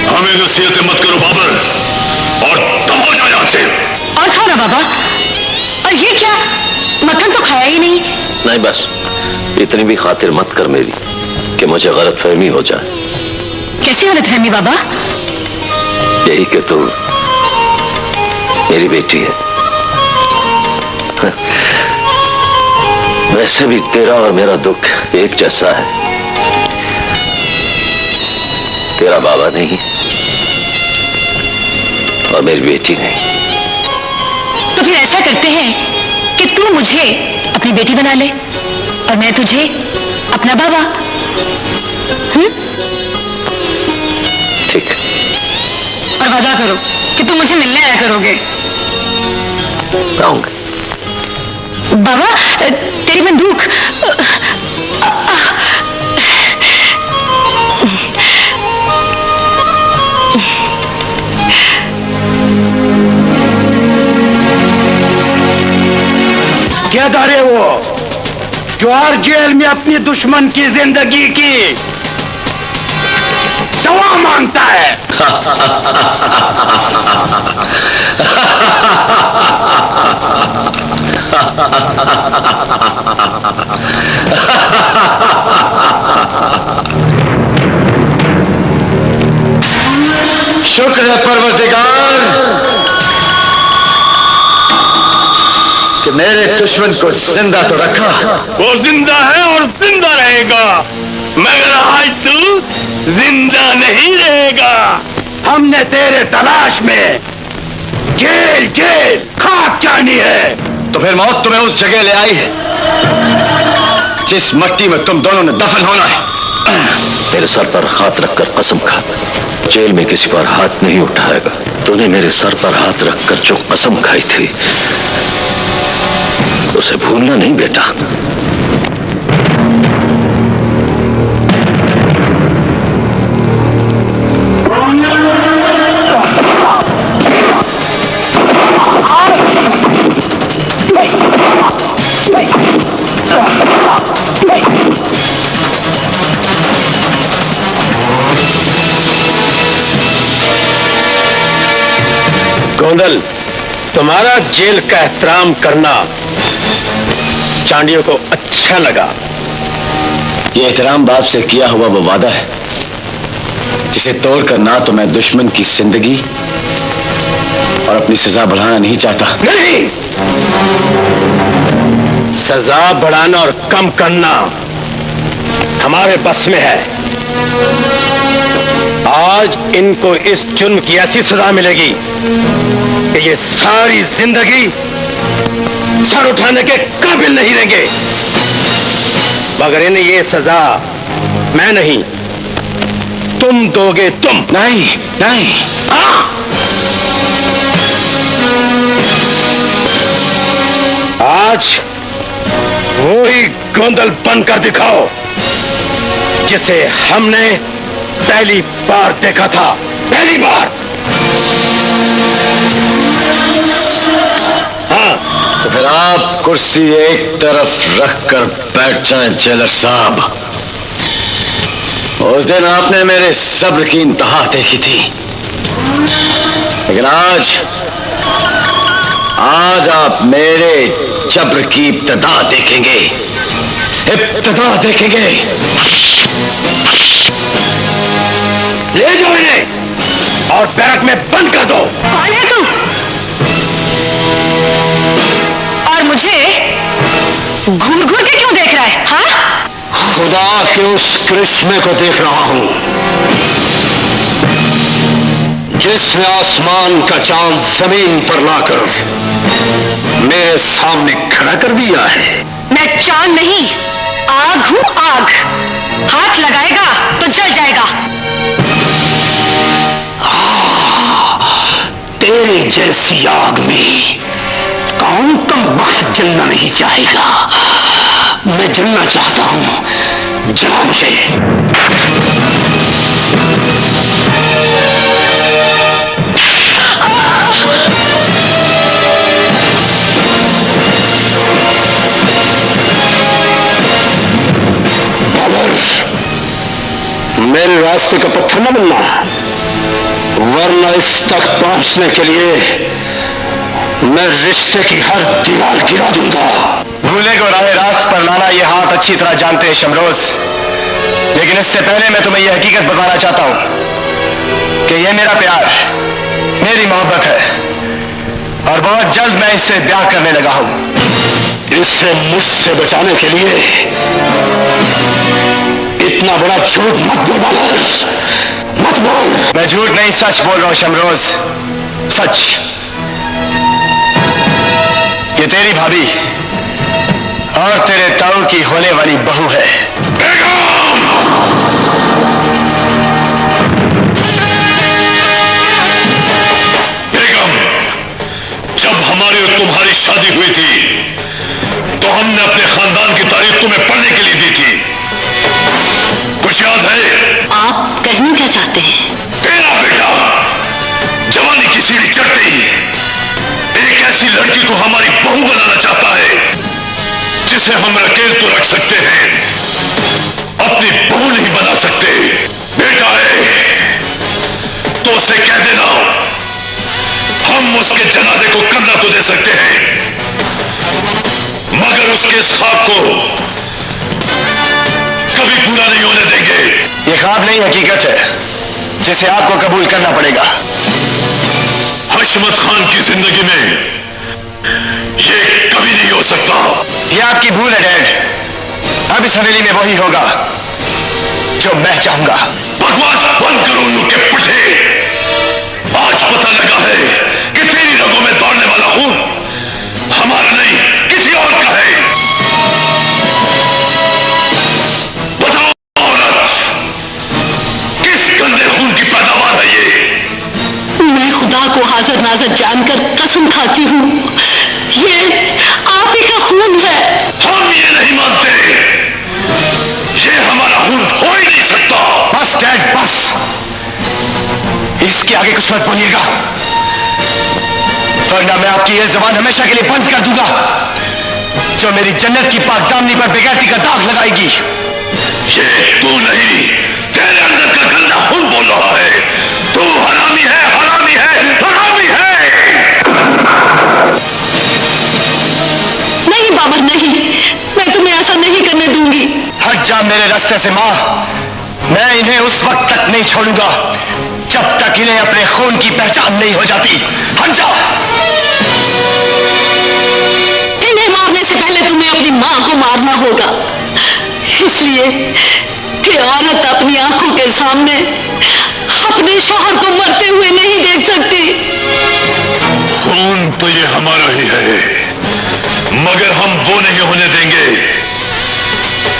हमें नसीहतें मत करो बाबर, और दम हो जाओ यहां से। और खाना बाबा, और ये क्या, मक्खन तो खाया ही नहीं। नहीं, बस इतनी भी खातिर मत कर मेरी कि मुझे गलतफहमी हो जाए। कैसी गलतफहमी बाबा? यही कि तू मेरी बेटी है। वैसे भी तेरा और मेरा दुख एक जैसा है। तेरा बाबा नहीं और मेरी बेटी नहीं। तो फिर ऐसा करते हैं कि तू मुझे अपनी बेटी बना ले और मैं तुझे अपना बाबा। ठीक। और वादा करो कि तुम मुझे मिलने आया करोगे। आऊंगा। बाबा, तेरी बंदूक। क्या दारे वो जो हर जेल में अपनी दुश्मन की जिंदगी की दवा मांगता है? शुक्र है परवरदिगार कि मेरे दुश्मन को जिंदा तो रखा। वो जिंदा है और जिंदा रहेगा, मगर आज तू जिंदा नहीं रहेगा। हमने तेरे तलाश में जेल जेल खाक जानी है। तो फिर मौत तुम्हें उस जगह ले आई है जिस मट्टी में तुम दोनों ने दफन होना है। तेरे सर पर हाथ रखकर कसम खा, जेल में किसी पर हाथ नहीं उठाएगा। तूने मेरे सर पर हाथ रखकर जो कसम खाई थी उसे भूलना नहीं बेटा। गोंदल, तुम्हारा जेल का एहतराम करना चांडियों को अच्छा लगा। ये एहतराम बाप से किया हुआ वो वादा है जिसे तोड़कर ना तो मैं दुश्मन की जिंदगी और अपनी सजा बढ़ाना नहीं चाहता। नहीं, सजा बढ़ाना और कम करना हमारे बस में है। आज इनको इस जुर्म की ऐसी सजा मिलेगी कि ये सारी जिंदगी सर उठाने के काबिल नहीं रहेंगे। मगर इन्हें ये सजा मैं नहीं, तुम दोगे। तुम नहीं नहीं। आज वही गोंदल बनकर दिखाओ जिसे हमने पहली बार देखा था। पहली बार। हाँ, तो फिर आप कुर्सी एक तरफ रखकर बैठ जाएं जेलर साहब। उस दिन आपने मेरे सब्र की इंतहा देखी थी, लेकिन आज आप मेरे जब्र की इब्तिदा देखेंगे। इब्तिदा देखेंगे। ले जाओ इन्हें और बैरक में बंद कर दो। कौन है तू? और मुझे घूर घूर के क्यों देख रहा है? हाँ? खुदा के उस करिश्मे को देख रहा हूं जिसने आसमान का चांद जमीन पर लाकर मेरे सामने खड़ा कर दिया है। मैं चांद नहीं, आग हूं, आग। हाथ लगाएगा तो जल जाएगा। तेरे जैसी आग में कौन कम वक्त जलना नहीं चाहेगा। मैं जलना चाहता हूं, जला मुझे। बाबर, रास्ते का पत्थर न बनना, वरना इस तक पहुंचने के लिए मैं रिश्ते की हर दीवार गिरा दूंगा। भूले को राह रास्त पर लाना ये हाथ अच्छी तरह जानते हैं शमरोज, लेकिन इससे पहले मैं तुम्हें यह हकीकत बताना चाहता हूं कि यह मेरा प्यार, मेरी मोहब्बत है और बहुत जल्द मैं इससे ब्याह करने लगा हूं। इससे मुझसे बचाने के लिए इतना बड़ा झूठ मत बोल बालर्स, मत बोल। मैं झूठ नहीं सच बोल रहा हूं शमरोज, सच। ये तेरी भाभी और तेरे ताऊ की होने वाली बहू है। बेगम, जब हमारी और तुम्हारी शादी हुई थी तो हमने अपने खानदान की तारीफ तुम्हें पढ़ने के लिए दी थी, कुछ याद है? आप कहना क्या चाहते हैं? तेरा बेटा जवानी की सीढ़ी चढ़ते ही एक ऐसी लड़की को हमारी बहू बनाना चाहता है जिसे हम अकेले तो रख सकते हैं, अपनी बहू नहीं बना सकते। बेटा है तो उसे कह देना, हम उसके जनाजे को कंधा तो दे सकते हैं मगर उसके इस ख्वाब को कभी पूरा नहीं होने देंगे। ये ख्वाब नहीं हकीकत है जिसे आपको कबूल करना पड़ेगा। हशमत खान की जिंदगी में ये कभी नहीं हो सकता। ये आपकी भूल है डैड, अब इस हवेली में वही होगा जो मैं चाहूंगा। बकवास बंद करो उल्लू के पट्टे। आज पता लगा है कि तेरी रगों में दौड़ने वाला खून हमारा नहीं किसी और का है। बताओ औरत, किस गंदे खून की पैदावार है ये? मैं खुदा को हाजिर नाजर जानकर कसम खाती हूँ, ये आप ही का खून है। हम ये नहीं मानते, ये हमारा खून हो ही नहीं सकता। बस डैड बस, इसके आगे कुछ मत बोलिएगा वरना मैं आपकी ये जबान हमेशा के लिए बंद कर दूंगा जो मेरी जन्नत की पाक दामनी पर बेगैरती का दाग लगाएगी। ये तू नहीं, तेरे अंदर का गंदा खून बोल रहा है। तू हरामी है, हरामी है, हरामी है। नहीं बाबर नहीं, मैं तुम्हें ऐसा नहीं करने दूंगी। हट जा मेरे रास्ते से मां, मैं इन्हें उस वक्त तक नहीं छोड़ूंगा जब तक इन्हें अपने खून की पहचान नहीं हो जाती। हट जा। इन्हें मारने से पहले तुम्हें अपनी मां को मारना होगा, इसलिए कि औरत अपनी आंखों के सामने अपने शौहर को मरते हुए नहीं देख सकती। खून तो ये हमारा ही है मगर हम वो नहीं होने देंगे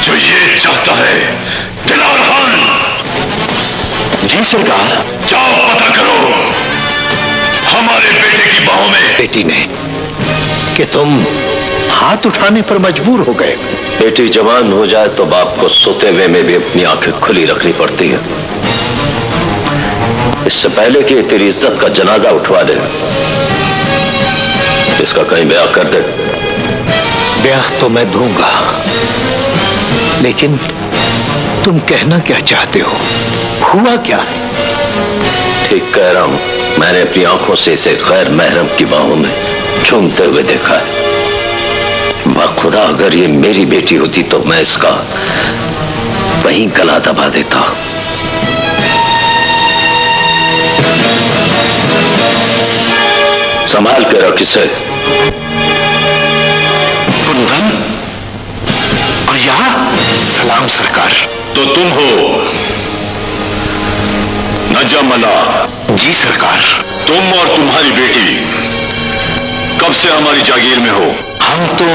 जो ये चाहता है। दिलावर खान। जी सरकार। जाओ पता करो हमारे बेटे की बाहों में। बेटी ने कि तुम हाथ उठाने पर मजबूर हो गए। बेटी जवान हो जाए तो बाप को सोते हुए में भी अपनी आंखें खुली रखनी पड़ती है। इससे पहले कि तेरी इज्जत का जनाजा उठवा दे, इसका कहीं ब्याह कर दे। ब्याह तो मैं दूंगा, लेकिन तुम कहना क्या चाहते हो? हुआ क्या है? ठीक कह रहा हूं, मैंने अपनी आंखों से इसे गैर महरम की बाहों में झूमते हुए देखा है। खुदा अगर ये मेरी बेटी होती तो मैं इसका वहीं गला दबा देता। संभाल के रख इसे। कुंदन, और यहाँ? सलाम सरकार। तो तुम हो नजमला? जी सरकार। तुम और तुम्हारी बेटी कब से हमारी जागीर में हो? हम तो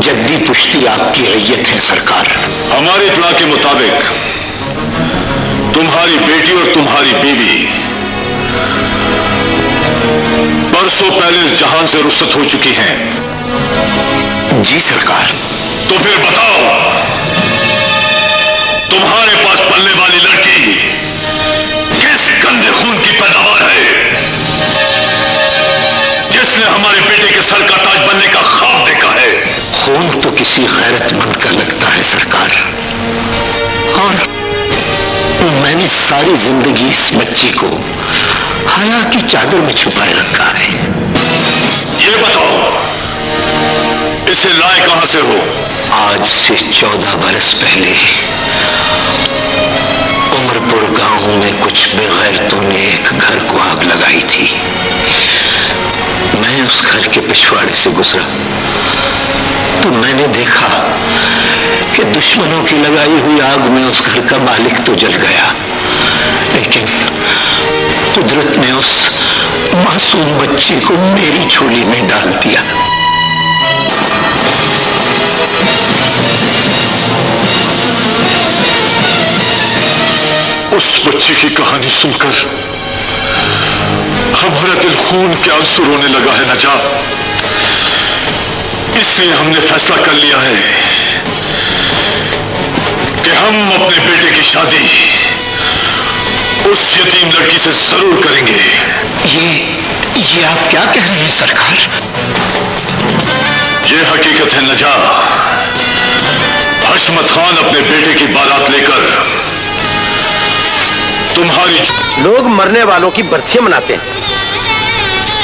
जद्दी पुश्ती आपकी रैयत हैं सरकार। हमारी इत्तला के मुताबिक तुम्हारी बेटी और तुम्हारी बीवी बरसों पहले इस जहान से रुखसत हो चुकी हैं। जी सरकार। तो फिर बताओ, तुम्हारे पास पलने वाली लड़की किस गंदे खून की पैदावार है जिसने हमारे बेटे के सर का ताज बनने का ख्वाब देखा है? खून तो किसी गैरतमंद का लगता है सरकार, और मैं सारी जिंदगी इस बच्ची को हया की चादर में छुपाए रखा है। ये बताओ, इसे लाए कहां से हो? आज से 14 बरस पहले उमरपुर गांव में कुछ बेगैरतों ने एक घर को आग लगाई थी। मैं उस घर के पिछवाड़े से गुजरा तो मैंने देखा कि दुश्मनों की लगाई हुई आग में उस घर का मालिक तो जल गया, लेकिन कुदरत ने उस मासूम बच्ची को मेरी झोली में डाल दिया। उस बच्ची की कहानी सुनकर हमारा दिल खून के आंसू रोने लगा है नजात। इसलिए हमने फैसला कर लिया है कि हम अपने बेटे की शादी उस यतीम लड़की से जरूर करेंगे। ये आप क्या कह रहे हैं सरकार? ये हकीकत है नजात। हशमत खान अपने बेटे की बारात लेकर तुम्हारी लोग मरने वालों की बर्थियां मनाते हैं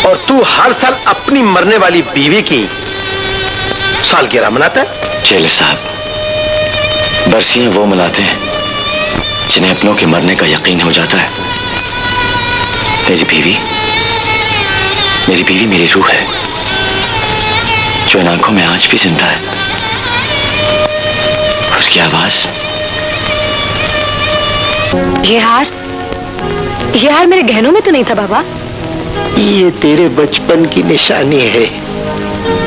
और तू हर साल अपनी मरने वाली बीवी की सालगिरह मनाता है। चेले साहब, बरसियां वो मनाते हैं जिन्हें अपनों के मरने का यकीन हो जाता है। मेरी बीवी मेरी रूह है, जो इन आंखों में आज भी जिंदा है। उसकी आवाज। ये हार मेरे गहनों में तो नहीं था बाबा। ये तेरे बचपन की निशानी है,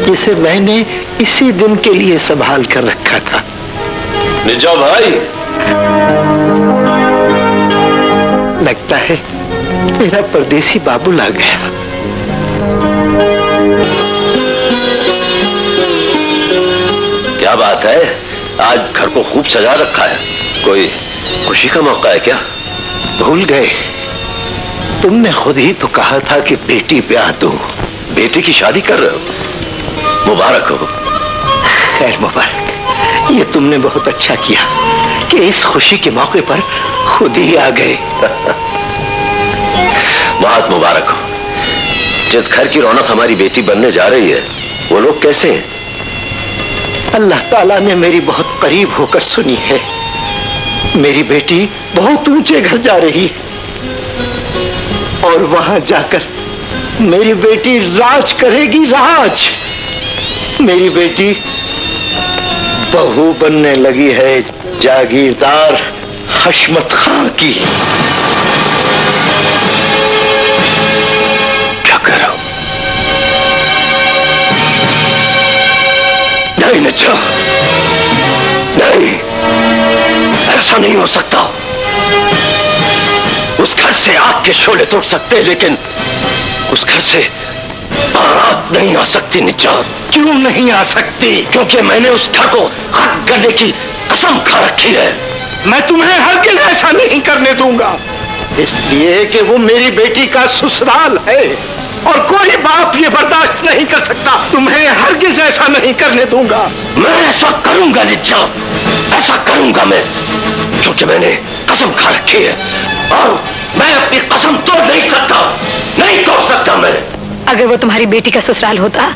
जिसे मैंने इसी दिन के लिए संभाल कर रखा था। निजा भाई, लगता है तेरा परदेसी बाबुल आ गया। क्या बात है, आज घर को खूब सजा रखा है। कोई खुशी का मौका है क्या? भूल गए? तुमने खुद ही तो कहा था कि बेटी ब्याह दो। बेटी की शादी कर रहे हो? मुबारक हो। खैर मुबारक। ये तुमने बहुत अच्छा किया कि इस खुशी के मौके पर खुद ही आ गए। बहुत मुबारक हो। जिस घर की रौनक हमारी बेटी बनने जा रही है, वो लोग कैसे हैं? अल्लाह ताला ने मेरी बहुत करीब होकर सुनी है। मेरी बेटी बहुत ऊंचे घर जा रही है और वहां जाकर मेरी बेटी राज करेगी, राज। मेरी बेटी बहू बनने लगी है जागीरदार हशमत खां की। क्या कह रहा हो? नहीं निजा, नहीं, ऐसा नहीं हो सकता। उस घर से आग के शोले तोड़ सकते, लेकिन उस घर से बारात नहीं आ सकती निजात। क्यों नहीं आ सकती? क्योंकि मैंने उस घर को खत्म करने की कसम खा रखी है। मैं तुम्हें हरगिज़ ऐसा नहीं करने दूंगा, इसलिए कि वो मेरी बेटी का ससुराल है और कोई बाप ये बर्दाश्त नहीं कर सकता। तुम्हें हरगिज़ ऐसा नहीं करने दूंगा। मैं ऐसा करूंगा निजात, ऐसा करूंगा मैं, क्योंकि मैंने कसम खा रखी है और मैं अपनी कसम तोड़ नहीं सकता, नहीं तोड़ सकता मैं। अगर वो तुम्हारी बेटी का ससुराल होता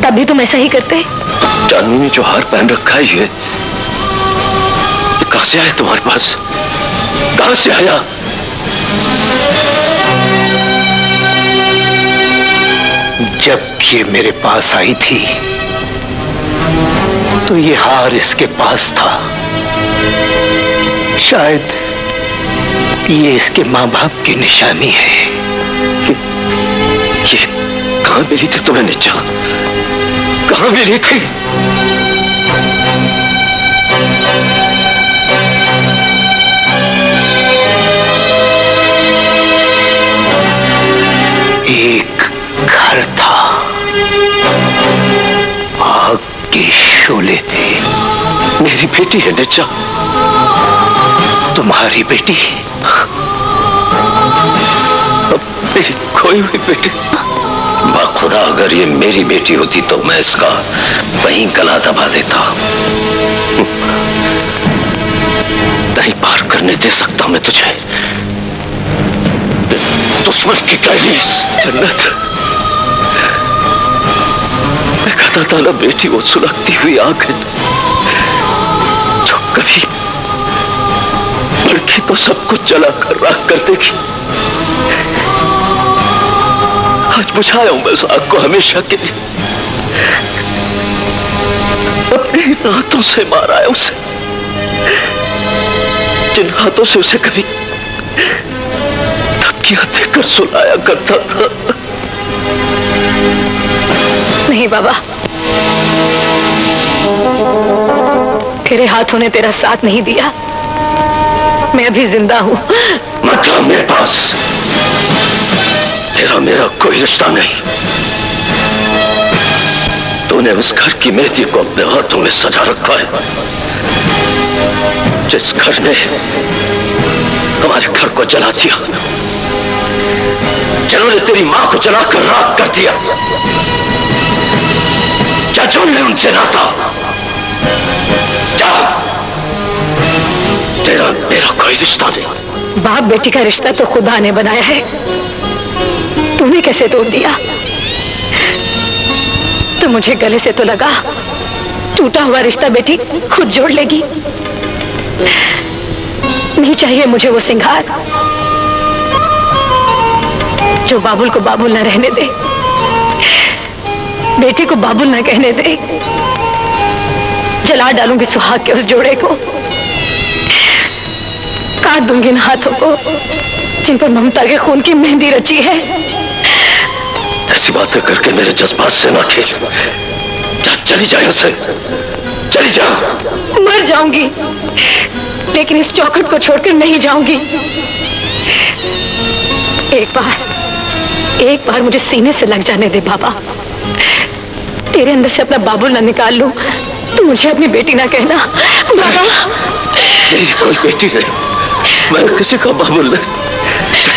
तब भी तुम ऐसा ही करते। चांदनी ने जो हार पहन रखा है, ये कहां से आया तुम्हारे पास? कहां से आया? जब ये मेरे पास आई थी तो ये हार इसके पास था। शायद ये इसके माँ बाप की निशानी है। ये कहां मिली थी तुम्हें निजा? कहां मिली थी? एक घर था, आग के शोले थे। मेरी बेटी है निजा। तुम्हारी बेटी? मेरी खोई हुई बेटी। खुदा, अगर ये मेरी बेटी होती तो मैं इसका वहीं गला दबा देता। नहीं पार करने दे सकता मैं तुझे। दुश्मन की कैदी जन्नत। मैं कहता था ना बेटी वो सुलगती हुई आग है जो कभी लड़की तो सब कुछ जलाकर राख कर देगी। आज बुझाया हूं मैं उस आग को हमेशा के लिए। अपने हाथों से मारा है उसे, जिन हाथों से उसे कभी धमकियां देकर सुलाया करता था। नहीं बाबा, तेरे हाथों ने तेरा साथ नहीं दिया। मैं अभी जिंदा हूं। मत आ मेरे पास। तेरा मेरा कोई रिश्ता नहीं। तूने उस घर की मेहंदी को अपने हाथों में सजा रखा है, जिस घर ने हमारे घर को जला दिया, जिन्होंने तेरी मां को जलाकर राख कर दिया। क्या जोड़ ले उनसे नाता? जा, तेरा मेरा कोई रिश्ता नहीं। बाप बेटी का रिश्ता तो खुदा ने बनाया है, तूने कैसे तोड़ दिया? तो मुझे गले से तो लगा टूटा हुआ रिश्ता बेटी खुद जोड़ लेगी। नहीं चाहिए मुझे वो सिंगार जो बाबुल को बाबुल न रहने दे, बेटी को बाबुल न कहने दे। जला डालूंगी सुहाग के उस जोड़े को, काट दूंगी इन हाथों को जिन पर ममता के खून की मेहंदी रची है। ऐसी बातें करके मेरे जज्बात से ना खेल। जा, चली जाए उसे, चली जा। मर जाऊंगी लेकिन इस चौखट को छोड़कर नहीं जाऊंगी। एक बार मुझे सीने से लग जाने दे बाबा। तेरे अंदर से अपना बाबुल ना निकाल लूं तो मुझे अपनी बेटी ना कहना बाबा। मेरी कोई बेटी नहीं, मैं किसी का बाबुल नहीं।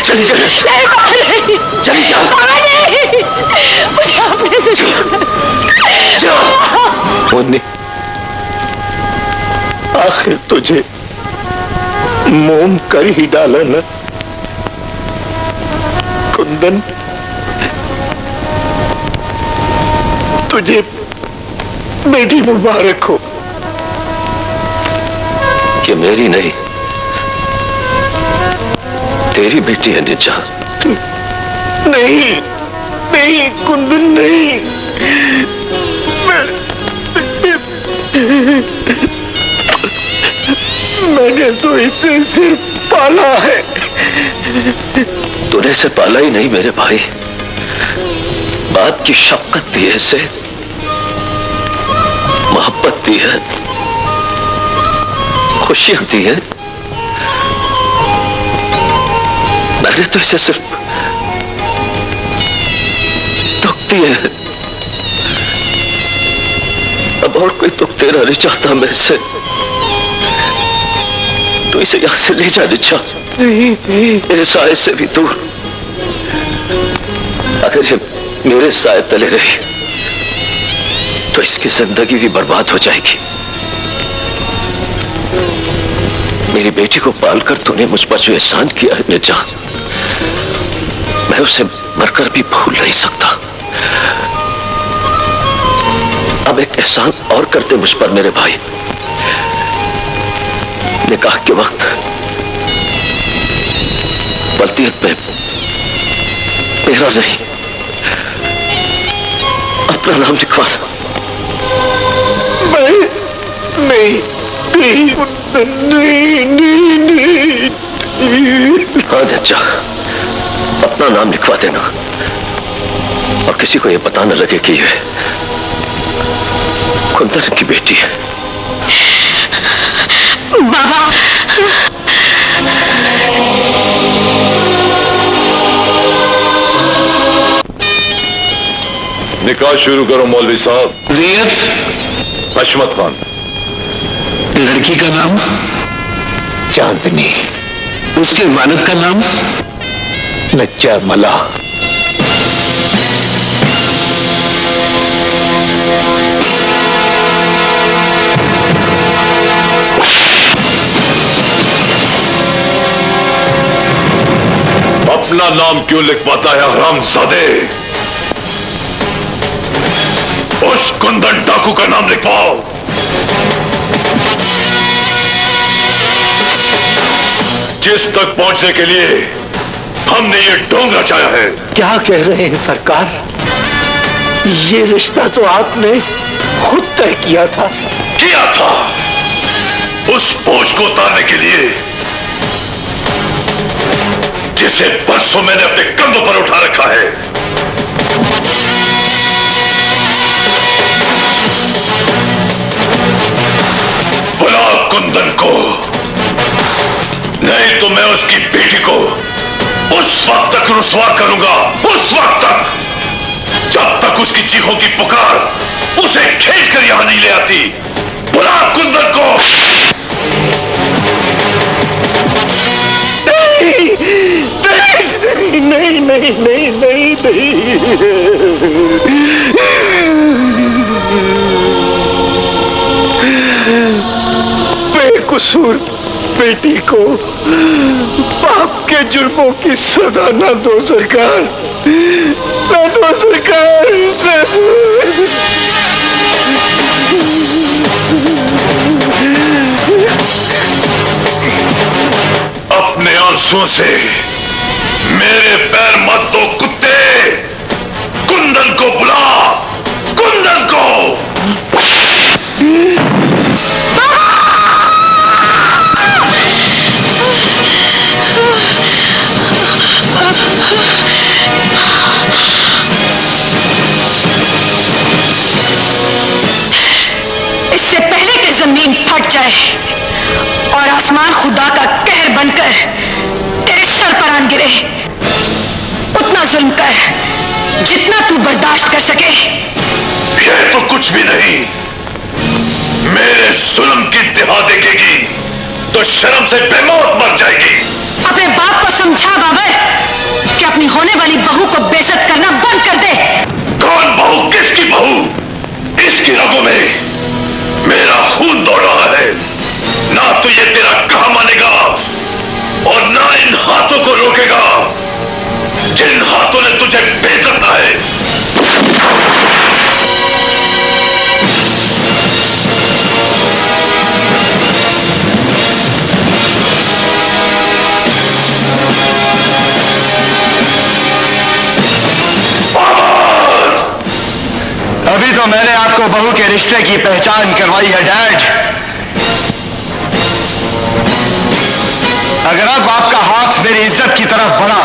चली जा, चली जा। मुझे अपने से जा। मुन्नी, आखिर तुझे मोम कर ही डाला ना कुंदन। तुझे बेटी मुबारक हो। ये मेरी नहीं, तेरी बेटी है निजा। नहीं नहीं कुंदन, नहीं। मैंने तो इसे सिर्फ पाला है। तूने इसे पाला ही नहीं मेरे भाई। बाप की शफकत दी है इसे, मोहब्बत दी है, खुशियां दी है। मैंने तो इसे सिर्फ दुख दिए है। अब और कोई दुख तेरा नहीं चाहता मैं इसे। तो इसे यहां से ले जा निजा, मेरे साए से भी दूर। अगर ये मेरे साए तले रही तो इसकी जिंदगी भी बर्बाद हो जाएगी। मेरी बेटी को पालकर तूने मुझ पर जो एहसान किया है निजा, मैं उसे मरकर भी भूल नहीं सकता। अब एक एहसान और करते मुझ पर मेरे भाई। निकाह के वक्त वल्दियत में मेरा नहीं, अपना नाम लिखवाना। नहीं नहीं नहीं नहीं। हाँ निजा, अपना नाम लिखवा देना और किसी को यह पता न लगे कि यह कुंदन की बेटी है। बाबा, निकाह शुरू करो मौलवी साहब। रियत हशमत खान। लड़की का नाम चांदनी। उसके वालिद का नाम नच्चा मला। अपना नाम क्यों लिखवाता है हरामजादे? उस कुंदन डाकू का नाम लिखवाओ। जिस तक पहुंचने के लिए हमने ये ढोंग रचाया है। क्या कह रहे हैं सरकार? ये रिश्ता तो आपने खुद तय किया था। किया था। उस बोझ को उतारने के लिए जिसे परसों मैंने अपने कंधों पर उठा रखा है। बुला कुंदन को, नहीं तो मैं उसकी बेटी को उस वक्त तक रुसवा करूंगा, उस वक्त तक जब तक उसकी चीखों की पुकार उसे खींचकर यहां नहीं ले आती। बुला कुंदन को। नहीं नहीं नहीं नहीं नहीं बेकसूर बेटी को पाप के जुर्मों की सजा न दो सरकार, न दो सरकार। अपने आंसुओं से मेरे पैर मत दो कुत्ते। कुंदन को बुला, कुंदन को। इससे पहले कि जमीन फट जाए और आसमान खुदा का कहर बनकर तेरे सर पर आन गिरे, उतना जुल्म कर जितना तू बर्दाश्त कर सके। ये तो कुछ भी नहीं। मेरे जुल्म की इंतहा देखेगी तो शर्म से बेमौत मर जाएगी। अपने बाप को समझा बाबर कि अपनी होने वाली बहू को बेइज्जत करना बंद कर दे। कौन बहू? किसकी बहू? इसकी रगों में मेरा खून दौड़ रहा है। ना तो ये तेरा कहा मानेगा और ना इन हाथों को रोकेगा जिन हाथों ने तुझे बेइज्जत किया है। अभी तो मैंने आपको बहू के रिश्ते की पहचान करवाई है डैड। अगर अब आपका हाथ मेरी इज्जत की तरफ बढ़ा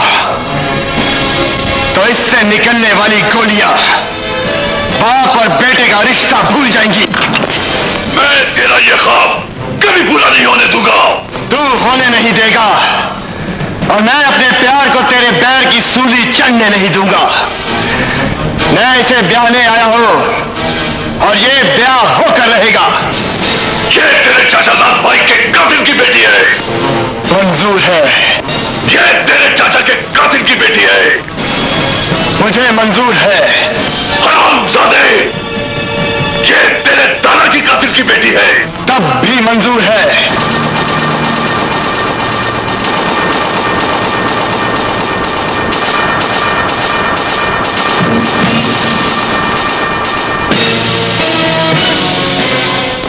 तो इससे निकलने वाली गोलियां बाप और बेटे का रिश्ता भूल जाएंगी। मैं तेरा ये ख्वाब कभी पूरा नहीं होने दूंगा। तू होने नहीं देगा और मैं अपने प्यार को तेरे पैर की सूली चढ़ने नहीं दूंगा। मैं इसे ब्याहने आया हूं और ये ब्याह होकर रहेगा। ये तेरे चाचाजाद भाई के कातिल की बेटी है। मंजूर है। ये तेरे चाचा के कातिल की बेटी है। मुझे मंजूर है। हरामजादे, ये तेरे दादा की कातिल की बेटी है। तब भी मंजूर है।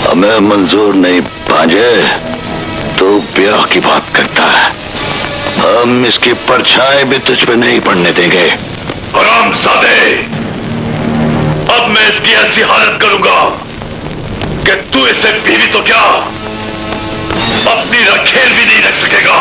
हमें मंजूर नहीं भांजे, तो ब्याह की बात करता है। हम इसकी परछाई भी तुझ पे नहीं पड़ने देंगे। हरामजादे, अब मैं इसकी ऐसी हालत करूंगा कि तू इसे बीवी तो क्या अपनी रखेल भी नहीं रख सकेगा।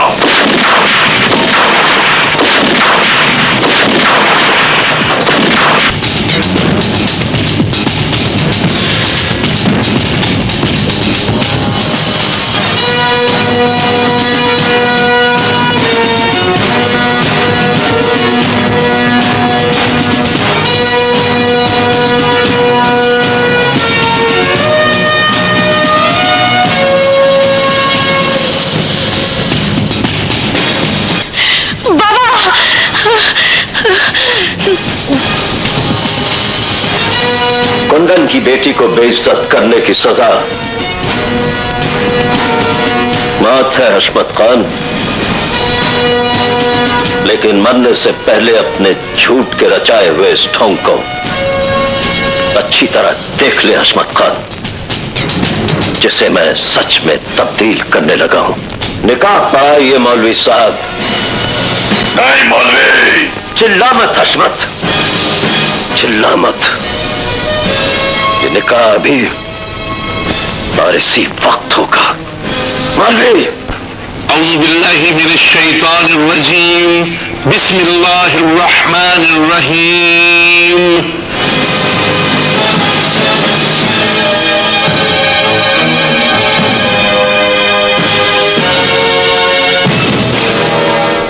कुंदन की बेटी को बेइज्जत करने की सजा मौत है हशमत खान। लेकिन मरने से पहले अपने झूठ के रचाए हुए इस ढोंग को अच्छी तरह देख ले हशमत खान, जिसे मैं सच में तब्दील करने लगा हूं। निकाह पढ़ाइए मौलवी साहब। नहीं मौलवी। चिल्ला मत हशमत, चिल्ला मत। ये निकाह अभी और इसी वक्त होगा। मौलवी। औज़ुबिल्लाहि मिनश्शैतानिर्रजीम, बिस्मिल्लाहिर्रहमानिर्रहीम।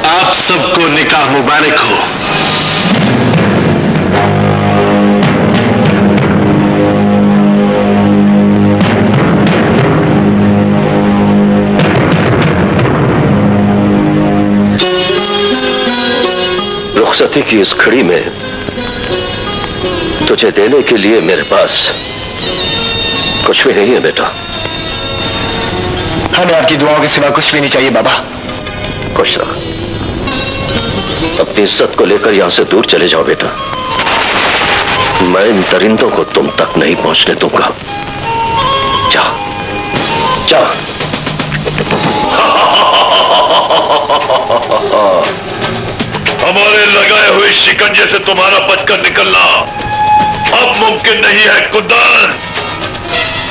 आप सबको निकाह मुबारक हो। रुखसती की इस घड़ी में तुझे देने के लिए मेरे पास कुछ भी नहीं है बेटा। हमें आपकी दुआओं के सिवा कुछ भी नहीं चाहिए बाबा। खुश रहो, अपनी इज्जत को लेकर यहां से दूर चले जाओ बेटा। मैं इन दरिंदों को तुम तक नहीं पहुंचने दूंगा। जाओ जाओ। हमारे लगाए हुए शिकंजे से तुम्हारा बचकर निकलना अब मुमकिन नहीं है कुंदन।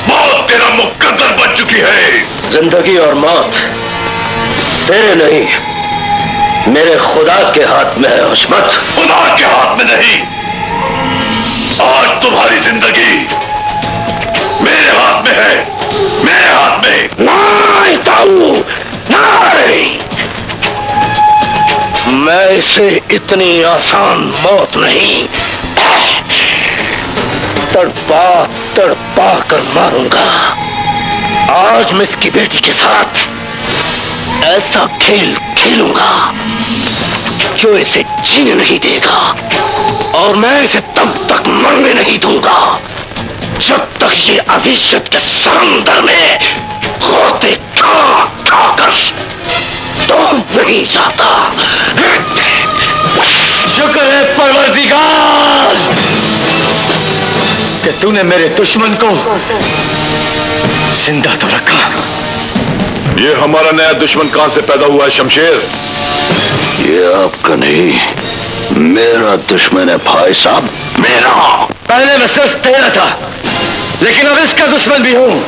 मौत तेरा मुकद्दर बन चुकी है। जिंदगी और मौत तेरे नहीं, मेरे खुदा के हाथ में है हशमत। खुदा के हाथ में नहीं, आज तुम्हारी जिंदगी मेरे हाथ में है, मेरे हाथ में। नहीं ताऊ, नहीं, मैं इसे इतनी आसान मौत नहीं, तड़पा तड़पा कर मारूंगा। आज मैं इसकी बेटी के साथ ऐसा खेल खेलूंगा जो इसे जीने नहीं देगा, और मैं इसे तब तक मरने नहीं दूंगा जब तक ये अभिशत के समंदर में गोते खा खाकर डूब नहीं जाता। शुक्र है परवरदिगार कि तूने मेरे दुश्मन को जिंदा तो रखा। ये हमारा नया दुश्मन कहां से पैदा हुआ है शमशेर? ये आपका नहीं, मेरा दुश्मन है भाई साहब, मेरा। पहले मैं सिर्फ तेरा था, लेकिन अब इसका दुश्मन भी हूं,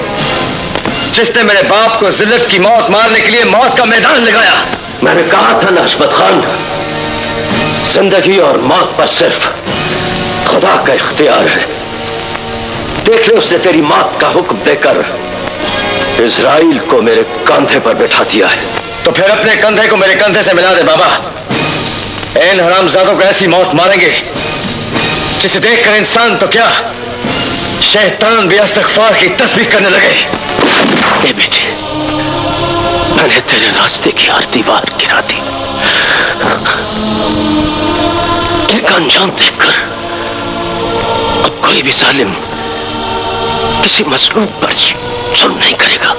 जिसने मेरे बाप को जिल्लत की मौत मारने के लिए मौत का मैदान लगाया। मैंने कहा था ना हशमत खान, जिंदगी और मौत पर सिर्फ खुदा का इख्तियार है। देख ले, उसने तेरी मौत का हुक्म देकर इजराइल को मेरे कंधे पर बैठा दिया है। तो फिर अपने कंधे को मेरे कंधे से मिला दे बाबा। इन हरामजादों को ऐसी मौत मारेंगे जिसे देखकर इंसान तो क्या, शैतान भी इस्तिग़फ़ार की तस्बीह करने लगे। ए बेटे, मैंने तेरे रास्ते की हर दीवार गिरा दी। इनका अंजाम देखकर अब कोई भी जालिम किसी मसलूब पर जुल्म नहीं करेगा।